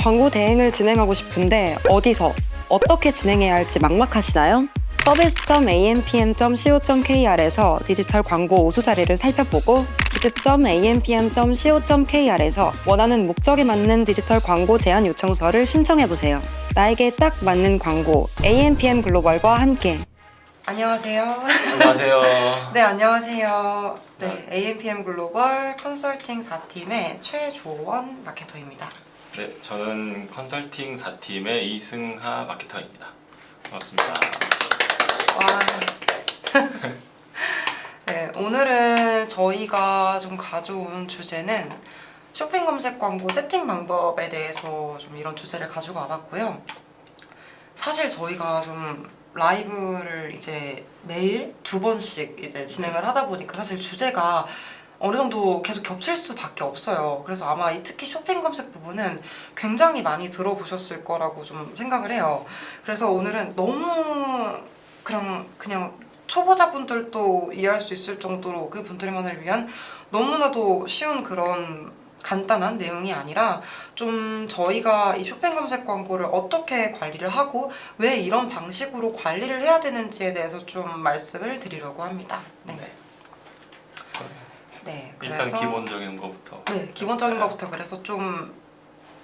광고 대행을 진행하고 싶은데 어디서, 어떻게 진행해야 할지 막막하시나요? service.ampm.co.kr에서 디지털 광고 우수 사례를 살펴보고 bid.ampm.co.kr에서 원하는 목적에 맞는 디지털 광고 제안 요청서를 신청해보세요. 나에게 딱 맞는 광고, AMPM 글로벌과 함께. 안녕하세요. 안녕하세요. 네, 안녕하세요. 네, AMPM 글로벌 컨설팅 4팀의 최조원 마케터입니다. 네, 저는 컨설팅 4팀의 이승하 마케터입니다. 반갑습니다. 와. 네, 오늘은 저희가 좀 가져온 주제는 쇼핑 검색 광고 세팅 방법에 대해서 좀 이런 주제를 가지고 와봤고요. 사실 저희가 좀 라이브를 이제 매일 2번씩 이제 진행을 하다 보니까 사실 주제가 어느 정도 계속 겹칠 수밖에 없어요. 그래서 아마 이 특히 쇼핑 검색 부분은 굉장히 많이 들어보셨을 거라고 좀 생각을 해요. 그래서 오늘은 너무 그냥 초보자분들도 이해할 수 있을 정도로 그 분들만을 위한 너무나도 쉬운 그런 간단한 내용이 아니라 좀 저희가 이 쇼핑 검색 광고를 어떻게 관리를 하고 왜 이런 방식으로 관리를 해야 되는지에 대해서 좀 말씀을 드리려고 합니다. 네. 네, 일단 기본적인 것부터. 네, 기본적인 것부터. 그래서 좀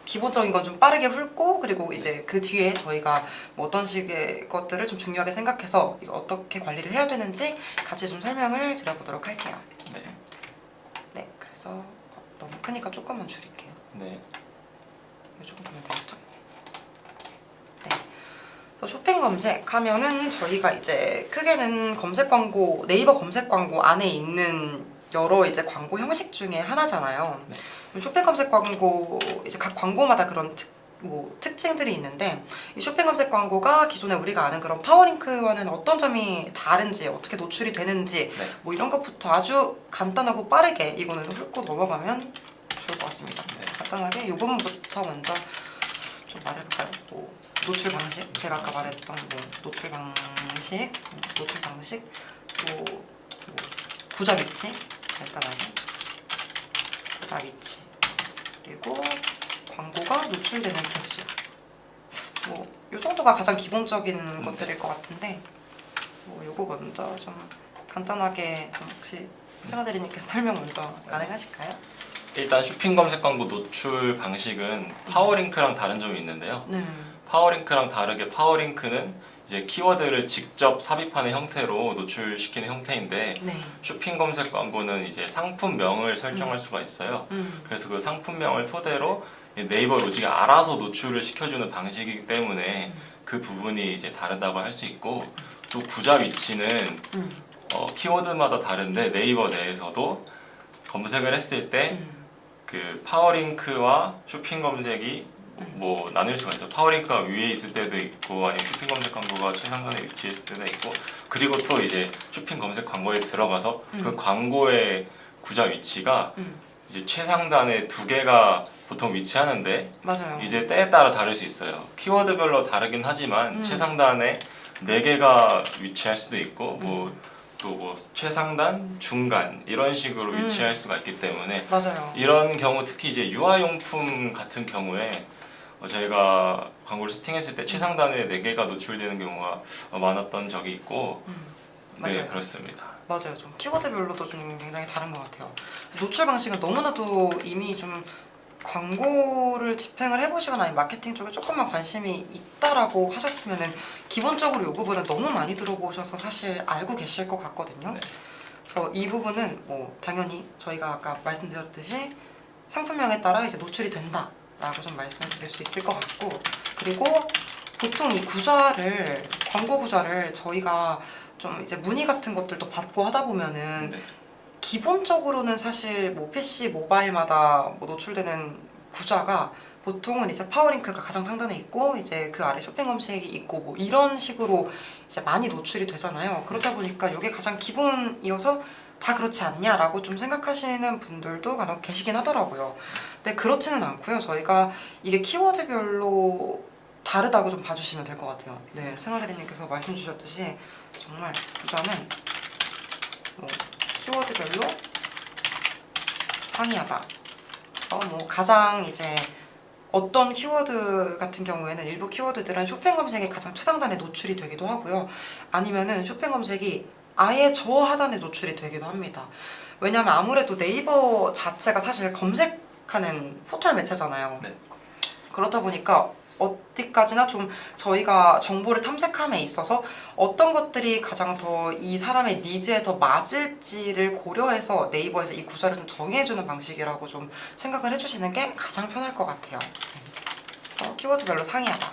기본적인 건 좀 빠르게 훑고, 그리고 이제 그 뒤에 저희가 뭐 어떤 식의 것들을 좀 중요하게 생각해서 이거 어떻게 관리를 해야 되는지 같이 좀 설명을 드려보도록 할게요. 네. 네, 그래서 너무 크니까 조금만 줄일게요. 네. 이 정도면 되겠죠? 네. 그래서 쇼핑 검색하면은 저희가 이제 크게는 검색 광고, 네이버 검색 광고 안에 있는 여러 이제 광고 형식 중에 하나잖아요. 네. 쇼핑 검색 광고, 이제 각 광고마다 그런 특징들이 있는데, 이 쇼핑 검색 광고가 기존에 우리가 아는 그런 파워링크와는 어떤 점이 다른지, 어떻게 노출이 되는지, 네. 뭐 이런 것부터 아주 간단하고 빠르게 이거는 훑고 넘어가면 좋을 것 같습니다. 네. 간단하게 이 부분부터 먼저 좀 말해볼까요? 뭐 노출 방식, 제가 아까 말했던 뭐 노출 방식, 또 뭐 구자 위치, 간단하게 구자 위치, 그리고 광고가 노출되는 개수. 뭐 이 정도가 가장 기본적인 것들일 것 같은데, 뭐 요거 먼저 좀 간단하게 좀 혹시 승하대리님께서 설명 먼저 가능하실까요? 일단 쇼핑 검색 광고 노출 방식은 파워링크랑 다른 점이 있는데요. 네. 파워링크랑 다르게 파워링크는 이제 키워드를 직접 삽입하는 형태로 노출시키는 형태인데, 네. 쇼핑 검색 광고는 이제 상품명을 설정할 수가 있어요. 그래서 그 상품명을 토대로 네이버 로직이 알아서 노출을 시켜주는 방식이기 때문에 그 부분이 이제 다르다고 할 수 있고, 또 구자 위치는 키워드마다 다른데 네이버 내에서도 검색을 했을 때 그 파워링크와 쇼핑 검색이 뭐 나뉠 수가 있어요. 파워링크가 위에 있을 때도 있고, 아니면 쇼핑 검색 광고가 최상단에 위치해 있을 때도 있고, 그리고 또 이제 쇼핑 검색 광고에 들어가서 그 광고의 구자 위치가 이제 최상단에 2개가 보통 위치하는데, 맞아요. 이제 때에 따라 다를 수 있어요. 키워드별로 다르긴 하지만 최상단에 4개가 위치할 수도 있고, 뭐 또 뭐 최상단, 중간 이런 식으로 위치할 수가 있기 때문에, 맞아요. 이런 경우 특히 이제 유아용품 같은 경우에 저희가 광고를 세팅했을 때 최상단에 4개가 노출되는 경우가 많았던 적이 있고, 네, 맞아요. 그렇습니다. 맞아요. 좀 키워드별로도 좀 굉장히 다른 것 같아요. 노출 방식은 너무나도 이미 좀 광고를 집행을 해보시거나 아니면 마케팅 쪽에 조금만 관심이 있다라고 하셨으면은 기본적으로 이 부분은 너무 많이 들어보셔서 사실 알고 계실 것 같거든요. 네. 그래서 이 부분은 뭐 당연히 저희가 아까 말씀드렸듯이 상품명에 따라 이제 노출이 된다라고 좀 말씀드릴 수 있을 것 같고, 그리고 보통 이 구좌를, 광고 구좌를 저희가 좀 이제 문의 같은 것들도 받고 하다 보면은 네. 기본적으로는 사실 뭐 PC, 모바일마다 뭐 노출되는 구좌가 보통은 이제 파워링크가 가장 상단에 있고, 이제 그 아래 쇼핑 검색이 있고, 뭐 이런 식으로 이제 많이 노출이 되잖아요. 그러다 보니까 이게 가장 기본이어서 다 그렇지 않냐라고 좀 생각하시는 분들도 간혹 계시긴 하더라고요. 근데 그렇지는 않고요. 저희가 이게 키워드별로 다르다고 좀 봐주시면 될 것 같아요. 네, 승하대리님께서 말씀 주셨듯이 정말 구좌는 뭐 키워드별로 상이하다. 그래서 뭐 가장 이제 어떤 키워드 같은 경우에는 일부 키워드들은 쇼핑 검색의 가장 최상단에 노출이 되기도 하고요. 아니면은 쇼핑 검색이 아예 저 하단에 노출이 되기도 합니다. 왜냐하면 아무래도 네이버 자체가 사실 검색하는 포털 매체잖아요. 네. 그렇다 보니까 어디까지나 좀 저희가 정보를 탐색함에 있어서 어떤 것들이 가장 더 이 사람의 니즈에 더 맞을지를 고려해서 네이버에서 이 구조를 좀 정해주는 방식이라고 좀 생각을 해주시는 게 가장 편할 것 같아요. 그래서 키워드별로 상이하다.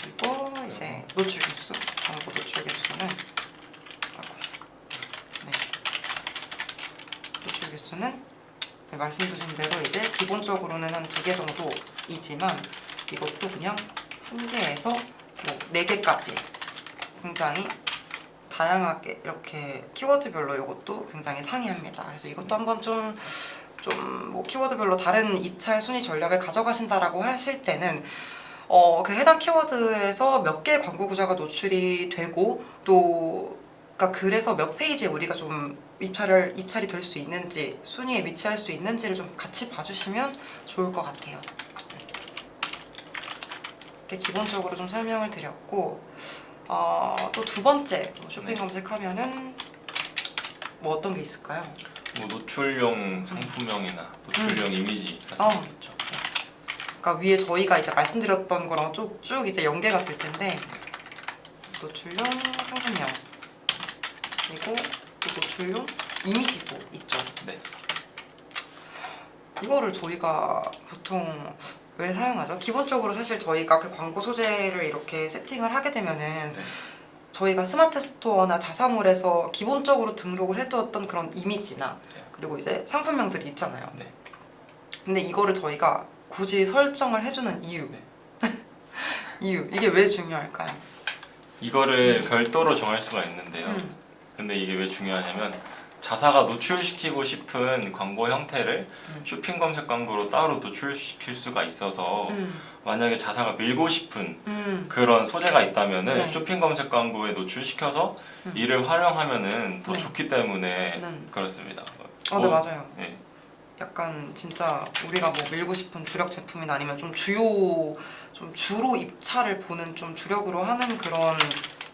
그리고 이제 노출 개수, 광고 노출 개수는 네. 노출 개수는 네, 말씀드린 대로 이제 기본적으로는 한 2개 정도이지만 이것도 그냥 1개에서 뭐 4개까지 굉장히 다양하게 이렇게 키워드별로 이것도 굉장히 상이합니다. 그래서 이것도 한번 좀 뭐 키워드별로 다른 입찰 순위 전략을 가져가신다라고 하실 때는 그 해당 키워드에서 몇 개의 광고 구조가 노출이 되고 또 그러니까 그래서 몇 페이지에 우리가 좀 입찰이 될 수 있는지 순위에 위치할 수 있는지를 좀 같이 봐주시면 좋을 것 같아요. 이렇게 기본적으로 좀 설명을 드렸고 또 2번째 쇼핑 검색하면은 뭐 어떤 게 있을까요? 뭐 노출용 상품명이나 노출용 이미지 같은 거 있죠. 그러니까 위에 저희가 이제 말씀드렸던 거랑 쭉 이제 연계가 될 텐데 노출용 상품명 그리고 또 노출용 이미지도 있죠. 네. 이거를 저희가 보통 왜 사용하죠? 기본적으로 사실 저희가 그 광고 소재를 이렇게 세팅을 하게 되면은 네. 저희가 스마트 스토어나 자사몰에서 기본적으로 등록을 해두었던 그런 이미지나 네. 그리고 이제 상품명들이 있잖아요. 네. 근데 이거를 저희가 굳이 설정을 해주는 이유 네. 이게 왜 중요할까요? 이거를 별도로 정할 수가 있는데요. 근데 이게 왜 중요하냐면 자사가 노출시키고 싶은 광고 형태를 쇼핑 검색 광고로 따로 노출시킬 수가 있어서 만약에 자사가 밀고 싶은 그런 소재가 있다면은 네. 쇼핑 검색 광고에 노출시켜서 이를 활용하면는 더 네. 좋기 때문에 네. 그렇습니다. 네 맞아요. 네. 약간 진짜 우리가 뭐 밀고 싶은 주력 제품이나 아니면 좀 주로 입찰을 보는 좀 주력으로 하는 그런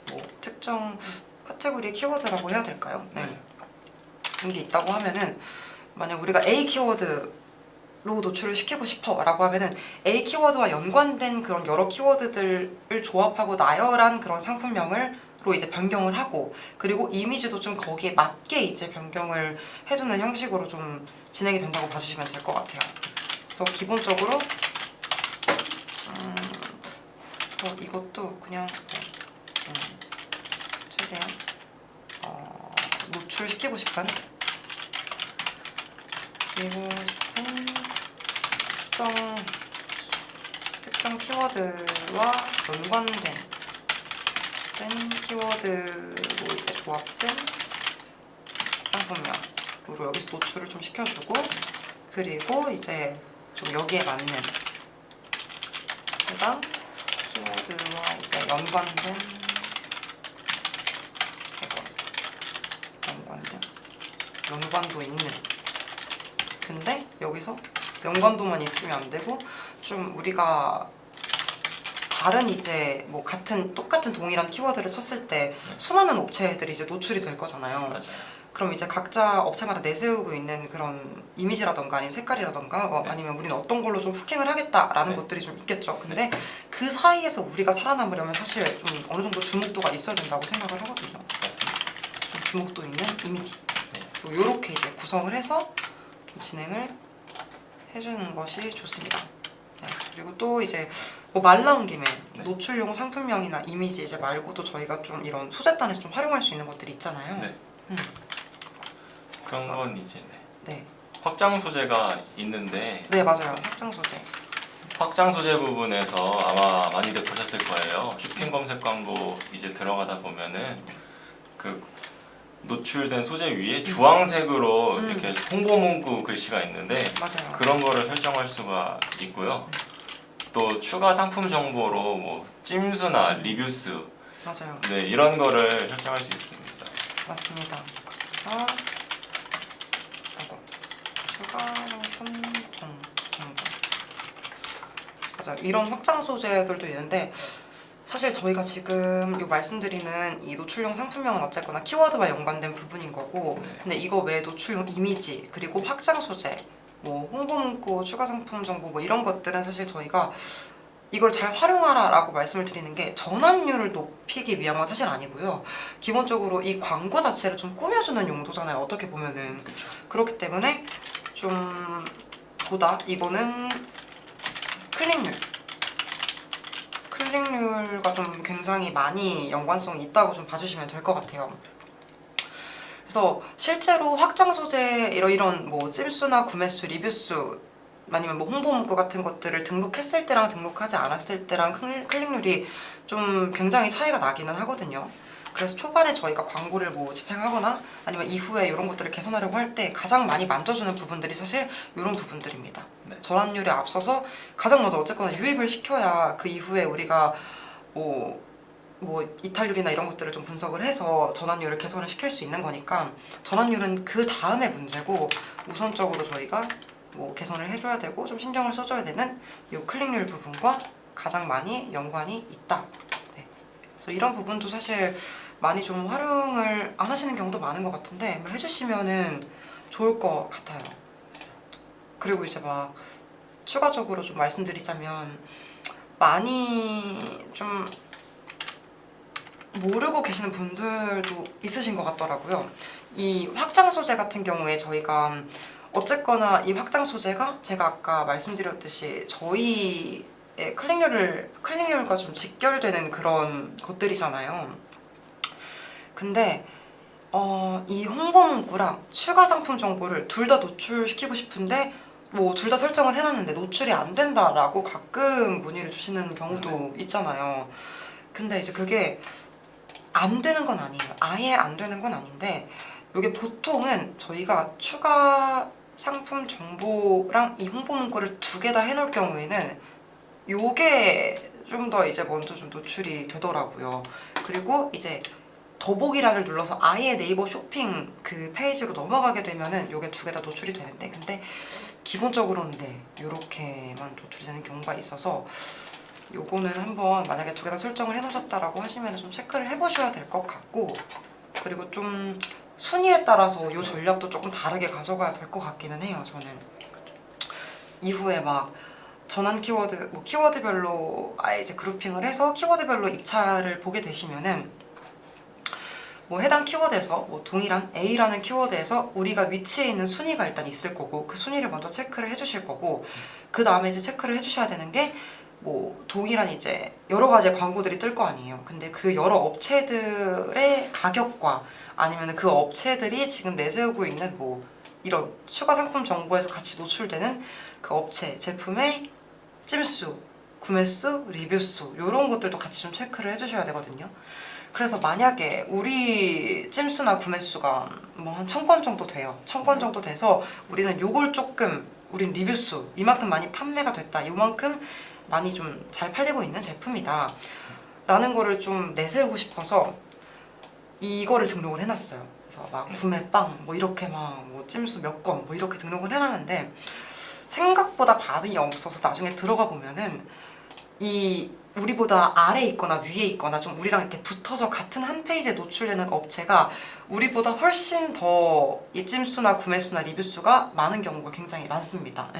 뭐 특정 카테고리 키워드라고 해야 될까요? 네. 그런 게 있다고 하면은 만약 우리가 A 키워드로 노출을 시키고 싶어 라고 하면은 A 키워드와 연관된 그런 여러 키워드들을 조합하고 나열한 그런 상품명으로 이제 변경을 하고 그리고 이미지도 좀 거기에 맞게 이제 변경을 해주는 형식으로 좀 진행이 된다고 봐주시면 될 것 같아요. 그래서 기본적으로 그래서 이것도 그냥 최대한 노출시키고 싶은 특정 키워드와 연관된 키워드로 이제 조합된 상품명으로 여기서 노출을 좀 시켜주고 그리고 이제 좀 여기에 맞는 해당 키워드와 이제 연관도 있는 근데 여기서 연관도만 있으면 안 되고 좀 우리가 다른 이제 뭐 똑같은 동일한 키워드를 쳤을 때 수많은 업체들이 이제 노출이 될 거잖아요. 맞아요. 그럼 이제 각자 업체마다 내세우고 있는 그런 이미지라던가 아니면 색깔이라던가 아니면 우리는 어떤 걸로 좀 후킹을 하겠다라는 것들이 좀 있겠죠. 근데 그 사이에서 우리가 살아남으려면 사실 좀 어느 정도 주목도가 있어야 된다고 생각을 하거든요. 맞습니다. 좀 주목도 있는 이미지. 이렇게 이제 구성을 해서 좀 진행을 해주는 것이 좋습니다. 네, 그리고 또 이제 뭐 말 나온 김에 노출용 상품명이나 이미지 이제 말고도 저희가 좀 이런 소재단에서 좀 활용할 수 있는 것들이 있잖아요. 네. 그런 건 이제 네. 확장 소재가 있는데 네 맞아요. 확장 소재. 확장 소재 부분에서 아마 많이들 보셨을 거예요. 쇼핑 검색 광고 이제 들어가다 보면은 그 노출된 소재 위에 주황색으로 이렇게 홍보 문구 글씨가 있는데 맞아요. 그런 거를 설정할 수가 있고요. 또 추가 상품 정보로 뭐 찜수나 리뷰수 맞아요. 네, 이런 거를 설정할 수 있습니다. 맞습니다. 그래서 추가 상품 정보 맞아요. 이런 확장 소재들도 있는데 사실 저희가 지금 요 말씀드리는 이 노출용 상품명은 어쨌거나 키워드와 연관된 부분인 거고, 근데 이거 외에 노출용 이미지 그리고 확장 소재, 뭐 홍보 문구, 추가 상품 정보 뭐 이런 것들은 사실 저희가 이걸 잘 활용하라라고 말씀을 드리는 게 전환율을 높이기 위한 건 사실 아니고요. 기본적으로 이 광고 자체를 좀 꾸며주는 용도잖아요. 어떻게 보면은. 그쵸. 그렇기 때문에 좀 보다 이거는 클릭률과 좀 굉장히 많이 연관성이 있다고 좀 봐주시면 될 것 같아요. 그래서 실제로 확장 소재 이런 뭐 찜수나 구매수, 리뷰수 아니면 뭐 홍보 문구 같은 것들을 등록했을 때랑 등록하지 않았을 때랑 클릭률이 좀 굉장히 차이가 나기는 하거든요. 그래서 초반에 저희가 광고를 뭐 집행하거나 아니면 이후에 이런 것들을 개선하려고 할 때 가장 많이 만져주는 부분들이 사실 이런 부분들입니다. 네. 전환율에 앞서서 가장 먼저 어쨌거나 유입을 시켜야 그 이후에 우리가 뭐 이탈률이나 이런 것들을 좀 분석을 해서 전환율을 개선을 시킬 수 있는 거니까 전환율은 그 다음에 문제고 우선적으로 저희가 뭐 개선을 해줘야 되고 좀 신경을 써줘야 되는 이 클릭률 부분과 가장 많이 연관이 있다. 네. 그래서 이런 부분도 사실 많이 좀 활용을 안 하시는 경우도 많은 것 같은데 한번 해주시면은 좋을 것 같아요. 그리고 이제 막 추가적으로 좀 말씀드리자면 많이 좀 모르고 계시는 분들도 있으신 것 같더라고요. 이 확장 소재 같은 경우에 저희가 어쨌거나 이 확장 소재가 제가 아까 말씀드렸듯이 저희의 클릭률과 좀 직결되는 그런 것들이잖아요. 근데 이 홍보 문구랑 추가 상품 정보를 둘 다 노출시키고 싶은데 뭐 둘 다 설정을 해놨는데 노출이 안 된다라고 가끔 문의를 주시는 경우도 있잖아요. 근데 이제 그게 안 되는 건 아니에요. 아예 안 되는 건 아닌데 이게 보통은 저희가 추가 상품 정보랑 이 홍보 문구를 두 개 다 해놓을 경우에는 요게 좀 더 이제 먼저 좀 노출이 되더라고요. 그리고 이제 더보기란을 눌러서 아예 네이버 쇼핑 그 페이지로 넘어가게 되면은 요게 두 개 다 노출이 되는데, 근데 기본적으로는 네, 요렇게만 노출이 되는 경우가 있어서 요거는 한번 만약에 두 개 다 설정을 해놓으셨다라고 하시면 좀 체크를 해보셔야 될 것 같고, 그리고 좀 순위에 따라서 요 전략도 조금 다르게 가져가야 될 것 같기는 해요. 저는 이후에 막 전환 키워드, 뭐 키워드별로 아예 이제 그룹핑을 해서 키워드별로 입찰을 보게 되시면은 뭐 해당 키워드에서 뭐 동일한 A라는 키워드에서 우리가 위치해 있는 순위가 일단 있을 거고 그 순위를 먼저 체크를 해주실 거고, 그 다음에 이제 체크를 해주셔야 되는 게 뭐 동일한 이제 여러 가지의 광고들이 뜰 거 아니에요. 근데 그 여러 업체들의 가격과 아니면 그 업체들이 지금 내세우고 있는 뭐 이런 추가 상품 정보에서 같이 노출되는 그 업체 제품의 찜수, 구매수, 리뷰수 이런 것들도 같이 좀 체크를 해주셔야 되거든요. 그래서 만약에 우리 찜수나 구매수가 뭐 한 1000건 정도 돼요. 1000건 정도 돼서 우리는 요걸 조금 우린 리뷰수 이만큼 많이 판매가 됐다, 요만큼 많이 좀 잘 팔리고 있는 제품이다 라는 거를 좀 내세우고 싶어서 이거를 등록을 해놨어요. 그래서 막 구매빵 뭐 이렇게 막 뭐 찜수 몇 건 뭐 이렇게 등록을 해놨는데 생각보다 반응이 없어서 나중에 들어가 보면은 이 우리보다 아래에 있거나 위에 있거나 좀 우리랑 이렇게 붙어서 같은 한 페이지에 노출되는 업체가 우리보다 훨씬 더 이 찜수나 구매수나 리뷰수가 많은 경우가 굉장히 많습니다.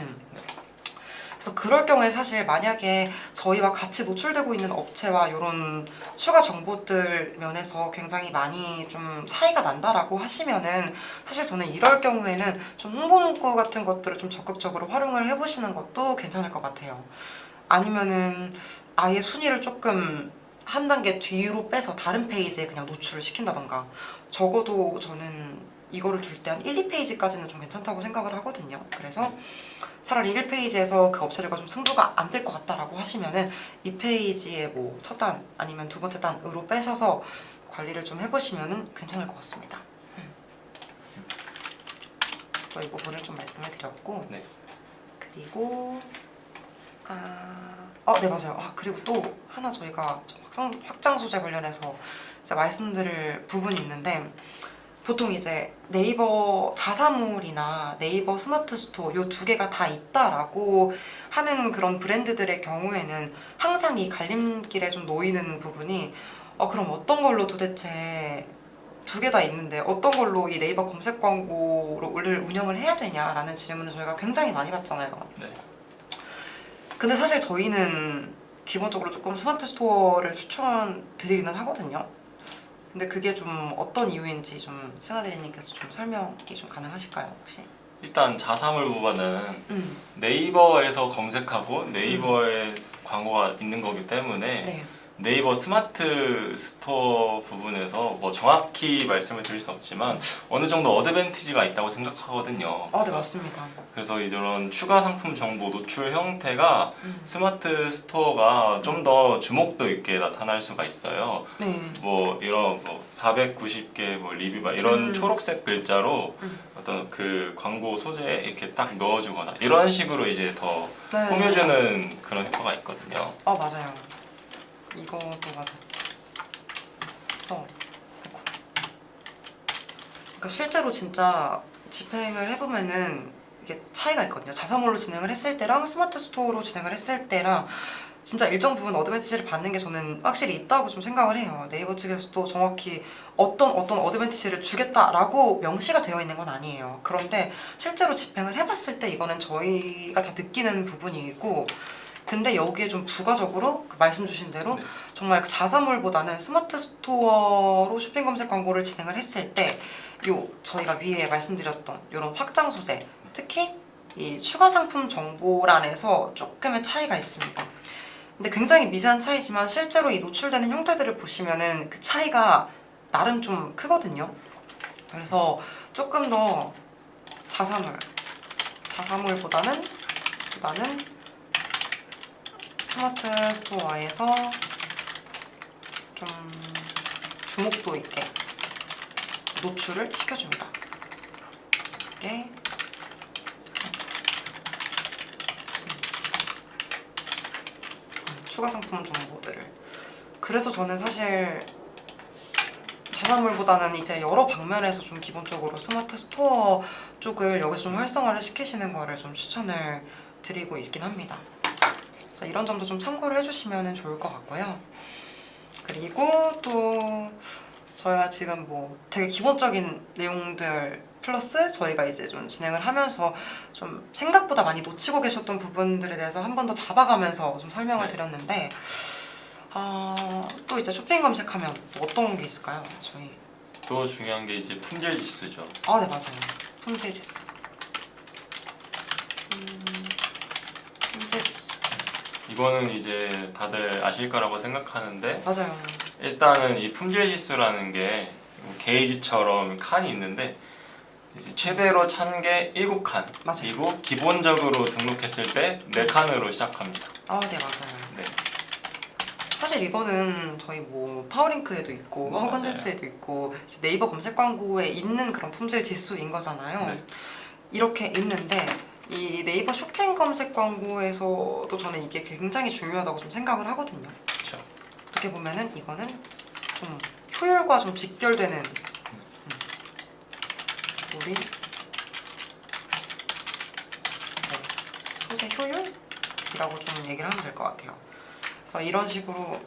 그래서 그럴 경우에 사실 만약에 저희와 같이 노출되고 있는 업체와 이런 추가 정보들 면에서 굉장히 많이 좀 차이가 난다라고 하시면은 사실 저는 이럴 경우에는 좀 홍보 문구 같은 것들을 좀 적극적으로 활용을 해보시는 것도 괜찮을 것 같아요. 아니면은 아예 순위를 조금 한 단계 뒤로 빼서 다른 페이지에 그냥 노출을 시킨다던가, 적어도 저는 이거를 둘 때 한 1, 2페이지까지는 좀 괜찮다고 생각을 하거든요. 그래서 차라리 1페이지에서 그 업체들과 좀 승부가 안 될 것 같다라고 하시면은 2페이지에 뭐 첫 단 아니면 두 번째 단으로 빼셔서 관리를 좀 해보시면은 괜찮을 것 같습니다. 그래서 이 부분을 좀 말씀을 드렸고, 네. 그리고 네 맞아요. 그리고 또 하나 저희가 좀 확장 소재 관련해서 이제 말씀드릴 부분이 있는데, 보통 이제 네이버 자사몰이나 네이버 스마트 스토어 요 두 개가 다 있다라고 하는 그런 브랜드들의 경우에는 항상 이 갈림길에 좀 놓이는 부분이 그럼 어떤 걸로 도대체 두 개 다 있는데 어떤 걸로 이 네이버 검색 광고를 운영을 해야 되냐라는 질문을 저희가 굉장히 많이 받잖아요. 네. 근데 사실 저희는 기본적으로 조금 스마트 스토어를 추천드리기는 하거든요. 근데 그게 좀 어떤 이유인지 좀 세나대리님께서 좀 설명이 좀 가능하실까요, 혹시? 일단 자사몰보다는 네이버에서 검색하고 네이버에 광고가 있는 거기 때문에 네. 네이버 스마트 스토어 부분에서 뭐 정확히 말씀을 드릴 수 없지만 어느 정도 어드밴티지가 있다고 생각하거든요. 네, 맞습니다. 그래서 이런 추가 상품 정보 노출 형태가 스마트 스토어가 좀 더 주목도 있게 나타날 수가 있어요. 네. 뭐 이런 뭐 490개 뭐 리뷰 막 이런 초록색 글자로 어떤 그 광고 소재에 이렇게 딱 넣어주거나 이런 식으로 이제 더 네. 꾸며주는 그런 효과가 있거든요. 맞아요. 이것도 맞아. 그래서 그러니까 실제로 진짜 집행을 해보면은 이게 차이가 있거든요. 자사몰로 진행을 했을 때랑 스마트 스토어로 진행을 했을 때랑 진짜 일정 부분 어드밴티지를 받는 게 저는 확실히 있다고 좀 생각을 해요. 네이버 측에서도 정확히 어떤 어드밴티지를 주겠다라고 명시가 되어 있는 건 아니에요. 그런데 실제로 집행을 해봤을 때 이거는 저희가 다 느끼는 부분이고, 근데 여기에 좀 부가적으로 말씀 주신 대로 네. 정말 그 자사몰보다는 스마트 스토어로 쇼핑 검색 광고를 진행을 했을 때 저희가 위에 말씀드렸던 이런 확장 소재, 특히 이 추가 상품 정보란에서 조금의 차이가 있습니다. 근데 굉장히 미세한 차이지만 실제로 이 노출되는 형태들을 보시면은 그 차이가 나름 좀 크거든요. 그래서 조금 더 자사몰보다는 스마트 스토어에서 좀 주목도 있게 노출을 시켜줍니다. 이게 추가 상품 정보들을. 그래서 저는 사실 자사몰보다는 이제 여러 방면에서 좀 기본적으로 스마트 스토어 쪽을 여기서 좀 활성화를 시키시는 거를 좀 추천을 드리고 있긴 합니다. 그래서 이런 점도 좀 참고를 해주시면 좋을 것 같고요. 그리고 또 저희가 지금 뭐 되게 기본적인 내용들 플러스 저희가 이제 좀 진행을 하면서 좀 생각보다 많이 놓치고 계셨던 부분들에 대해서 한 번 더 잡아가면서 좀 설명을 드렸는데, 또 이제 쇼핑 검색하면 또 어떤 게 있을까요? 저희 또 중요한 게 이제 품질 지수죠. 네, 맞아요. 품질 지수. 품질 지수. 이거는 이제 다들 아실 거라고 생각하는데 맞아요. 일단은 이 품질 지수라는 게 게이지처럼 칸이 있는데 이제 최대로 찬 게 7칸. 맞아요. 그리고 기본적으로 등록했을 때 4칸으로 시작합니다. 네, 맞아요. 네. 사실 이거는 저희 뭐 파워링크에도 있고 맞아요. 허건텐츠에도 있고 네이버 검색 광고에 있는 그런 품질 지수인 거잖아요. 네. 이렇게 있는데 이 네이버 쇼핑 검색 광고에서도 저는 이게 굉장히 중요하다고 좀 생각을 하거든요. 그렇죠. 어떻게 보면은 이거는 좀 효율과 좀 직결되는 우리 소재 효율이라고 좀 얘기를 하면 될 것 같아요. 그래서 이런 식으로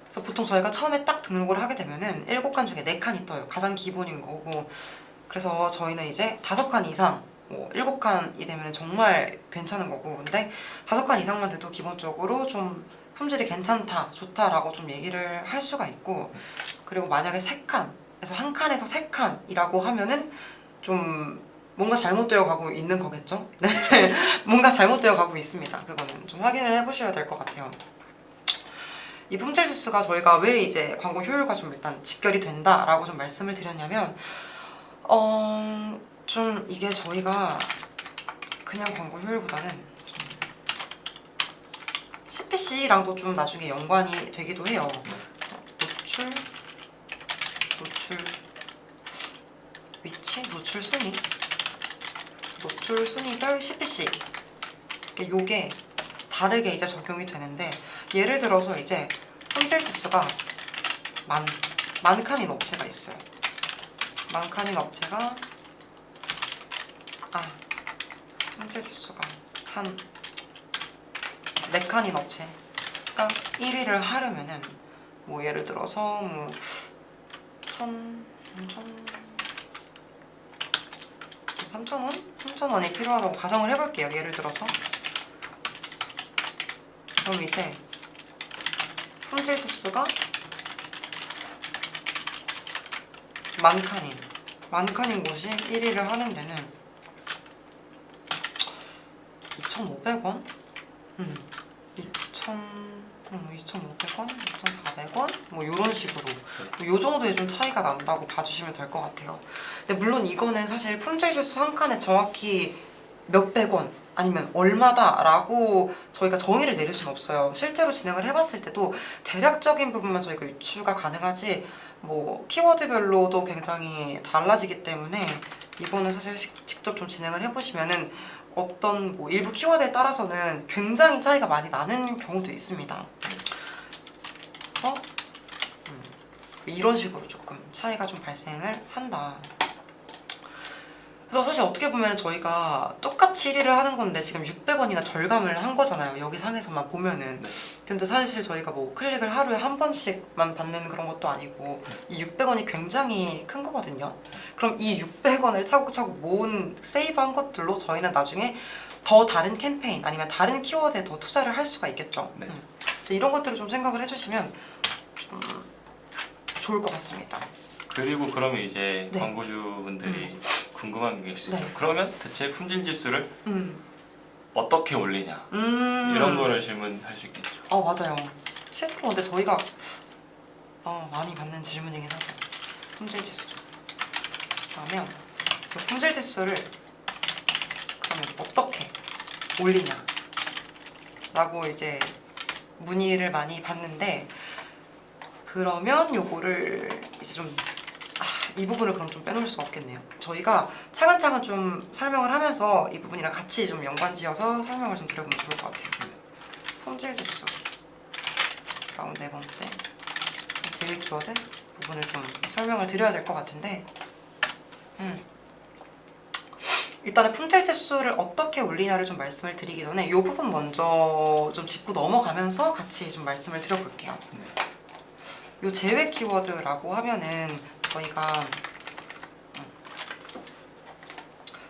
그래서 보통 저희가 처음에 딱 등록을 하게 되면은 7칸 중에 4칸이 떠요. 가장 기본인 거고. 그래서 저희는 이제 5칸 이상, 뭐 7칸이 되면 정말 괜찮은 거고, 근데 5칸 이상만 돼도 기본적으로 좀 품질이 괜찮다, 좋다라고 좀 얘기를 할 수가 있고, 그리고 만약에 3칸에서 한 칸에서 3칸이라고 하면은 좀 뭔가 잘못되어 가고 있는 거겠죠? 네, 뭔가 잘못되어 가고 있습니다. 그거는 좀 확인을 해보셔야 될 것 같아요. 이 품질 지수가 저희가 왜 이제 광고 효율과 좀 일단 직결이 된다라고 좀 말씀을 드렸냐면, 좀 이게 저희가 그냥 광고 효율보다는 좀 CPC랑도 좀 나중에 연관이 되기도 해요. 그래서 노출 위치, 노출 순위별 CPC. 요게 다르게 이제 적용이 되는데, 예를 들어서 이제 품질 지수가 만 칸인 업체가 있어요. 만칸인 업체가 품질 지수가 한 4칸인 업체가 1위를 하려면은 뭐 예를 들어서 뭐 3,000원? 3,000원이 필요하다고 가정을 해볼게요. 예를 들어서 그럼 이제 품질 지수가 만칸인 곳이 1위를 하는 데는 2,500원? 2,500원? 2,400원? 뭐 이런 식으로 요 정도의 좀 차이가 난다고 봐주시면 될 것 같아요. 근데 물론 이거는 사실 품질 지수 한 칸에 정확히 몇백 원 아니면 얼마다 라고 저희가 정의를 내릴 수는 없어요. 실제로 진행을 해봤을 때도 대략적인 부분만 저희가 유추가 가능하지 뭐 키워드별로도 굉장히 달라지기 때문에 이거는 사실 직접 좀 진행을 해보시면은 어떤 뭐 일부 키워드에 따라서는 굉장히 차이가 많이 나는 경우도 있습니다. 그래서 이런 식으로 조금 차이가 좀 발생을 한다. 그래서 사실 어떻게 보면 저희가 똑같이 1위를 하는 건데 지금 600원이나 절감을 한 거잖아요. 여기 상에서만 보면은. 근데 사실 저희가 뭐 클릭을 하루에 한 번씩만 받는 그런 것도 아니고 이 600원이 굉장히 큰 거거든요. 그럼 이 600원을 차곡차곡 모은 세이브한 것들로 저희는 나중에 더 다른 캠페인 아니면 다른 키워드에 더 투자를 할 수가 있겠죠. 그래서 이런 것들을 좀 생각을 해주시면 좀 좋을 것 같습니다. 그리고 그러면 이제 광고주분들이 궁금한 게 있어요. 그러면 대체 품질 지수를 어떻게 올리냐 이런 거를 질문할 수 있겠죠. 맞아요. 실제로 근데 저희가 많이 받는 질문이긴 하죠. 품질 지수. 그러면 그 품질 지수를 그러면 어떻게 올리냐 라고 이제 문의를 많이 받는데 그러면 요거를 이제 좀 이 부분을 그럼 좀 빼놓을 수가 없겠네요. 저희가 차근차근 좀 설명을 하면서 이 부분이랑 같이 좀 연관지어서 설명을 좀 드려보면 좋을 것 같아요. 품질 지수 다음 4번째 제외 키워드 부분을 좀 설명을 드려야 될 것 같은데 일단은 품질 지수를 어떻게 올리냐를 좀 말씀을 드리기 전에 이 부분 먼저 좀 짚고 넘어가면서 같이 좀 말씀을 드려볼게요. 이 제외 키워드라고 하면은 저희가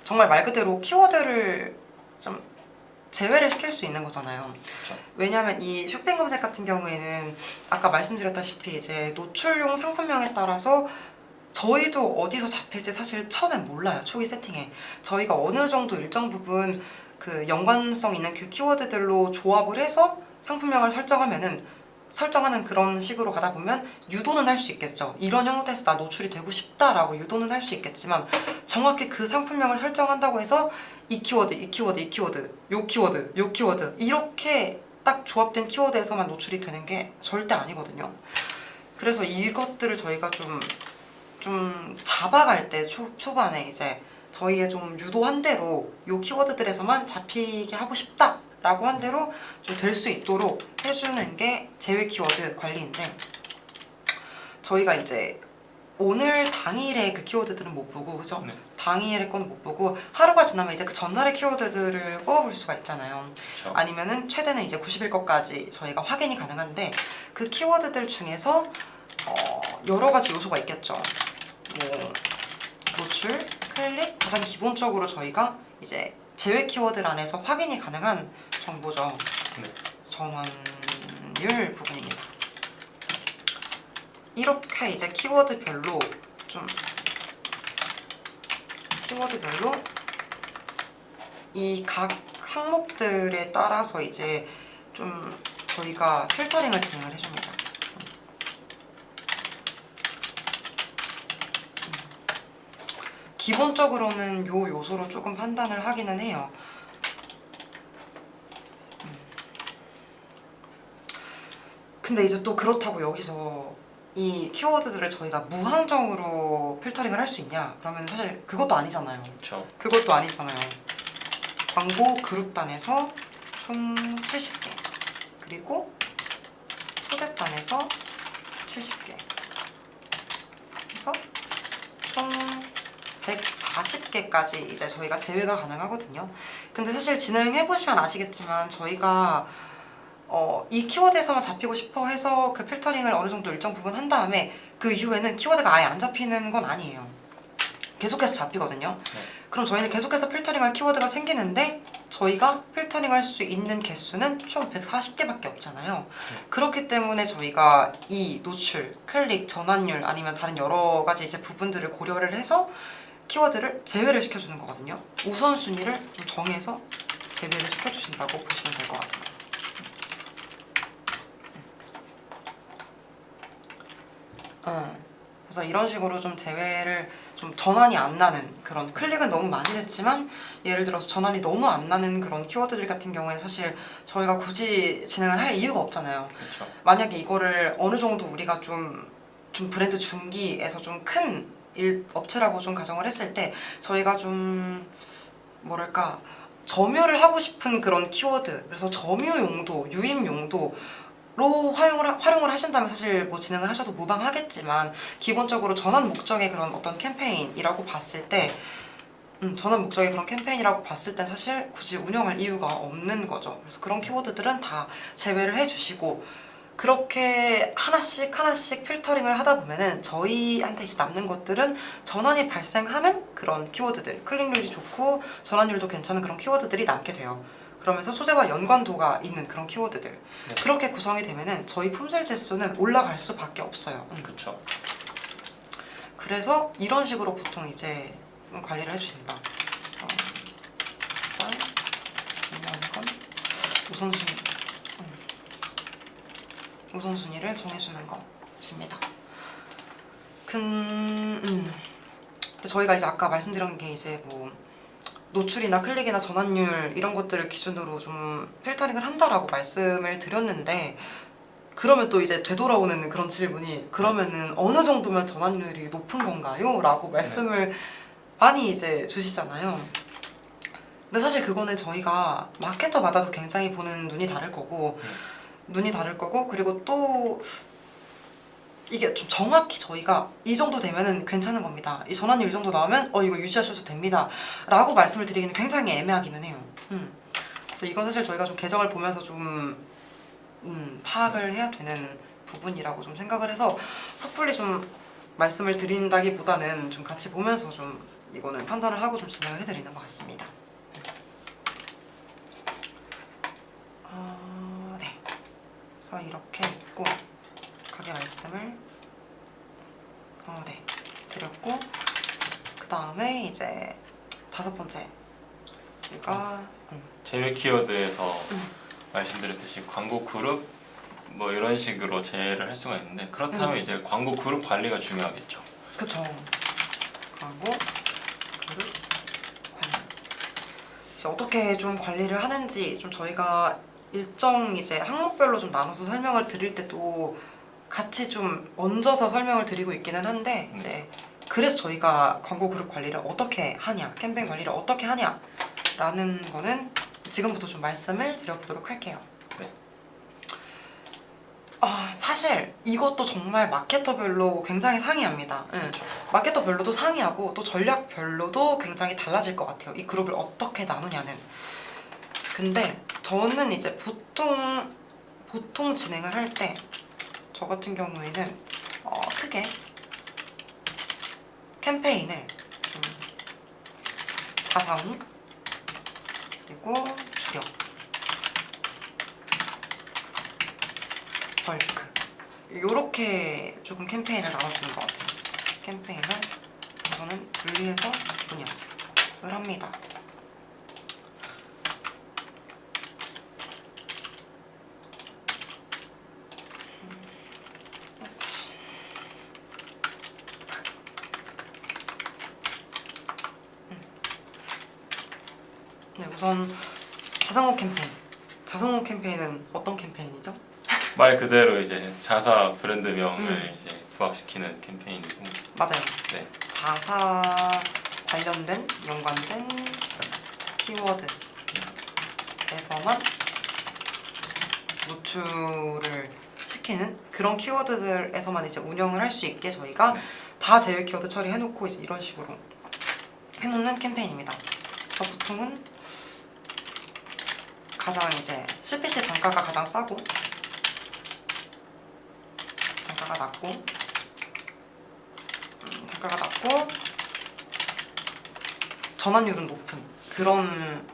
정말 말 그대로 키워드를 좀 제외를 시킬 수 있는 거잖아요. 그렇죠. 왜냐하면 이 쇼핑 검색 같은 경우에는 아까 말씀드렸다시피 이제 노출용 상품명에 따라서 저희도 어디서 잡힐지 사실 처음엔 몰라요. 초기 세팅에 저희가 어느 정도 일정 부분 그 연관성 있는 그 키워드들로 조합을 해서 상품명을 설정하는 그런 식으로 가다 보면 유도는 할 수 있겠죠. 이런 형태에서 나 노출이 되고 싶다라고 유도는 할 수 있겠지만 정확히 그 상품명을 설정한다고 해서 이 키워드, 이 키워드, 이 키워드, 요 키워드, 요 키워드 이렇게 딱 조합된 키워드에서만 노출이 되는 게 절대 아니거든요. 그래서 이것들을 저희가 좀 잡아갈 때 초반에 이제 저희의 좀 유도한 대로 요 키워드들에서만 잡히게 하고 싶다 라고 한 대로 좀 될 수 있도록 해주는 게 제외 키워드 관리인데 저희가 이제 오늘 당일의 그 키워드들은 못 보고 그죠? 당일의 건 못 보고 하루가 지나면 이제 그 전날의 키워드들을 뽑아볼 수가 있잖아요. 그쵸. 아니면은 최대는 이제 90일 것까지 저희가 확인이 가능한데 그 키워드들 중에서 여러 가지 요소가 있겠죠. 뭐 노출, 클릭, 가장 기본적으로 저희가 이제 제외 키워드 안에서 확인이 가능한 정보죠. 전환율 부분입니다. 이렇게 이제 키워드별로 이 각 항목들에 따라서 이제 좀 저희가 필터링을 진행을 해줍니다. 기본적으로는 요 요소로 조금 판단을 하기는 해요. 근데 이제 또 그렇다고 여기서 이 키워드들을 저희가 무한정으로 필터링을 할 수 있냐? 그러면 사실 그것도 아니잖아요. 그렇죠. 그것도 아니잖아요. 광고 그룹단에서 총 70개 그리고 소재단에서 70개 해서 총 140개까지 이제 저희가 제외가 가능하거든요. 근데 사실 진행해보시면 아시겠지만 저희가 이 키워드에서만 잡히고 싶어 해서 그 필터링을 어느 정도 일정 부분 한 다음에 그 이후에는 키워드가 아예 안 잡히는 건 아니에요. 계속해서 잡히거든요. 그럼 저희는 계속해서 필터링할 키워드가 생기는데 저희가 필터링할 수 있는 개수는 총 140개밖에 없잖아요. 그렇기 때문에 저희가 이 노출, 클릭, 전환율 아니면 다른 여러 가지 이제 부분들을 고려를 해서 키워드를 제외를 시켜주는 거거든요. 우선순위를 좀 정해서 제외를 시켜주신다고 보시면 될 것 같아요. 그래서 이런 식으로 좀 제외를 좀 전환이 안 나는 그런 클릭은 너무 많이 됐지만 예를 들어서 전환이 너무 안 나는 그런 키워드들 같은 경우에 사실 저희가 굳이 진행을 할 이유가 없잖아요. 그렇죠. 만약에 이거를 어느 정도 우리가 좀 브랜드 중기에서 좀 큰 업체라고 좀 가정을 했을 때 저희가 좀 뭐랄까 점유를 하고 싶은 그런 키워드, 그래서 점유 용도, 유입 용도 로 활용을 하신다면 사실 뭐 진행을 하셔도 무방하겠지만 기본적으로 전환 목적의 그런 어떤 캠페인이라고 봤을 때 전환 목적의 그런 캠페인이라고 봤을 땐 사실 굳이 운영할 이유가 없는 거죠. 그래서 그런 키워드들은 다 제외를 해주시고 그렇게 하나씩 필터링을 하다 보면은 저희한테 이제 남는 것들은 전환이 발생하는 그런 키워드들, 클릭률이 좋고 전환율도 괜찮은 그런 키워드들이 남게 돼요. 그러면서 소재와 연관도가 있는 그런 키워드들. 네. 그렇게 구성이 되면은 저희 품질 지수는 올라갈 수밖에 없어요. 그렇죠. 그래서 이런 식으로 보통 이제 관리를 해주신다. 가장 중요한 건 우선순위를 정해주는 것입니다. 근데 저희가 이제 아까 말씀드린 게 이제 뭐 노출이나 클릭이나 전환율 이런 것들을 기준으로 좀 필터링을 한다라고 말씀을 드렸는데 그러면 또 이제 되돌아오는 그런 질문이 그러면은 어느 정도면 전환율이 높은 건가요? 라고 말씀을 많이 이제 주시잖아요. 근데 사실 그거는 저희가 마케터마다도 굉장히 보는 눈이 다를 거고 그리고 또 이게 좀 정확히 저희가 이 정도 되면은 괜찮은 겁니다. 이 전환율 이 정도 나오면 이거 유지하셔도 됩니다. 라고 말씀을 드리기는 굉장히 애매하기는 해요. 그래서 이건 사실 저희가 좀 계정을 보면서 좀 파악을 해야 되는 부분이라고 좀 생각을 해서 섣불리 좀 말씀을 드린다기보다는 좀 같이 보면서 좀 이거는 판단을 하고 좀 진행을 해드리는 것 같습니다. 네. 그래서 이렇게 있고 가게 말씀을 드렸고 그 다음에 이제 5번째 저희가 제외 키워드에서 말씀드렸듯이 광고 그룹 뭐 이런 식으로 제외를 할 수가 있는데 그렇다면 이제 광고 그룹 관리가 중요하겠죠. 그쵸. 광고 그룹 관리. 이제 어떻게 좀 관리를 하는지 좀 저희가 일정 이제 항목별로 좀 나눠서 설명을 드릴 때도 같이 좀 얹어서 설명을 드리고 있기는 한데 이제 그래서 저희가 광고 그룹 관리를 어떻게 하냐, 캠페인 관리를 어떻게 하냐라는 거는 지금부터 좀 말씀을 드려보도록 할게요. 네. 사실 이것도 정말 마케터별로 굉장히 상이합니다. 그렇죠. 마케터별로도 상이하고 또 전략별로도 굉장히 달라질 것 같아요. 이 그룹을 어떻게 나누냐는. 근데 저는 이제 보통 진행을 할 때 저 같은 경우에는 크게 캠페인을 좀 자산 그리고 주력 벌크 요렇게 조금 캠페인을 나눠주는 것 같아요. 캠페인을 우선은 분리해서 운영을 합니다. 네, 우선 자성호 캠페인은 어떤 캠페인이죠? 말 그대로 이제 자사 브랜드명을 이제 부각시키는 캠페인이고 맞아요. 네. 자사 관련된 연관된 키워드에서만 노출을 시키는 그런 키워드들에서만 이제 운영을 할 수 있게 저희가 다 제외 키워드 처리해놓고 이제 이런 식으로 해놓는 캠페인입니다. 그래서 보통은 가장 이제 CPC 단가가 가장 싸고 단가가 낮고 전환율은 높은 그런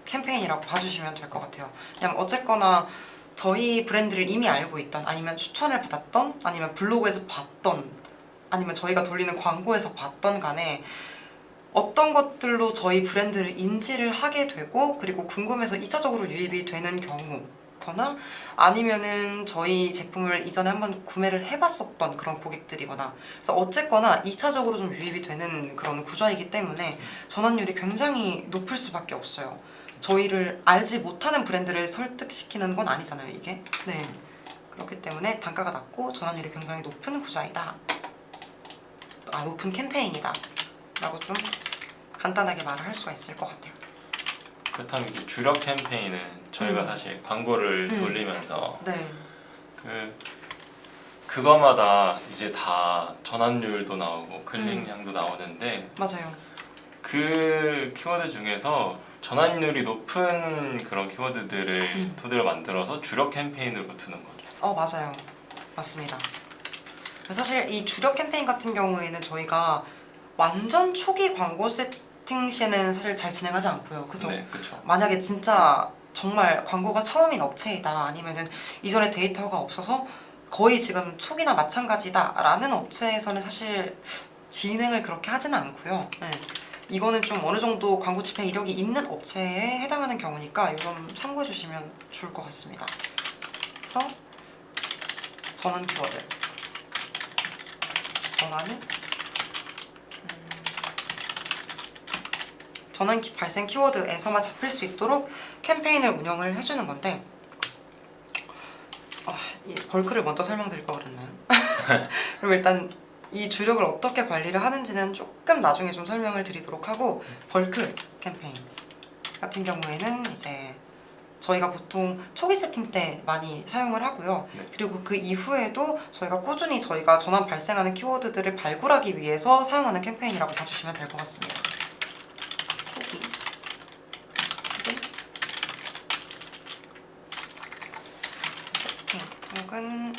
캠페인이라고 봐주시면 될 것 같아요. 그냥 어쨌거나 저희 브랜드를 이미 알고 있던, 아니면 추천을 받았던, 아니면 블로그에서 봤던, 아니면 저희가 돌리는 광고에서 봤던 간에 어떤 것들로 저희 브랜드를 인지를 하게 되고, 그리고 궁금해서 2차적으로 유입이 되는 경우거나, 아니면은 저희 제품을 이전에 한번 구매를 해봤었던 그런 고객들이거나, 그래서 어쨌거나 2차적으로 좀 유입이 되는 그런 구조이기 때문에 전환율이 굉장히 높을 수밖에 없어요. 저희를 알지 못하는 브랜드를 설득시키는 건 아니잖아요, 이게. 네. 그렇기 때문에 단가가 낮고 전환율이 굉장히 높은 구조이다. 높은 캠페인이다. 라고 좀 간단하게 말을 할 수가 있을 것 같아요. 그렇다면 이제 주력 캠페인은 저희가 사실 광고를 돌리면서 네. 그거마다 이제 다 전환율도 나오고 클릭량도 나오는데 맞아요. 그 키워드 중에서 전환율이 높은 그런 키워드들을 토대로 만들어서 주력 캠페인으로 두는 거죠. 맞아요. 맞습니다. 사실 이 주력 캠페인 같은 경우에는 저희가 완전 초기 광고 세팅 시에는 사실 잘 진행하지 않고요. 그죠? 네, 그렇죠. 만약에 진짜 정말 광고가 처음인 업체이다, 아니면은 이전에 데이터가 없어서 거의 지금 초기나 마찬가지다라는 업체에서는 사실 진행을 그렇게 하지는 않고요. 네. 이거는 좀 어느 정도 광고 집행 이력이 있는 업체에 해당하는 경우니까 이건 참고해 주시면 좋을 것 같습니다. 그래서 전환 키워드. 전환 발생 키워드에서만 잡힐 수 있도록 캠페인을 운영을 해주는 건데, 이 벌크를 먼저 설명드릴 거 그랬나요? 그럼 일단 이 주력을 어떻게 관리를 하는지는 조금 나중에 좀 설명을 드리도록 하고, 벌크 캠페인 같은 경우에는 이제 저희가 보통 초기 세팅 때 많이 사용을 하고요. 네. 그리고 그 이후에도 저희가 꾸준히 저희가 전환 발생하는 키워드들을 발굴하기 위해서 사용하는 캠페인이라고 봐주시면 될 것 같습니다. 초기 세팅 혹은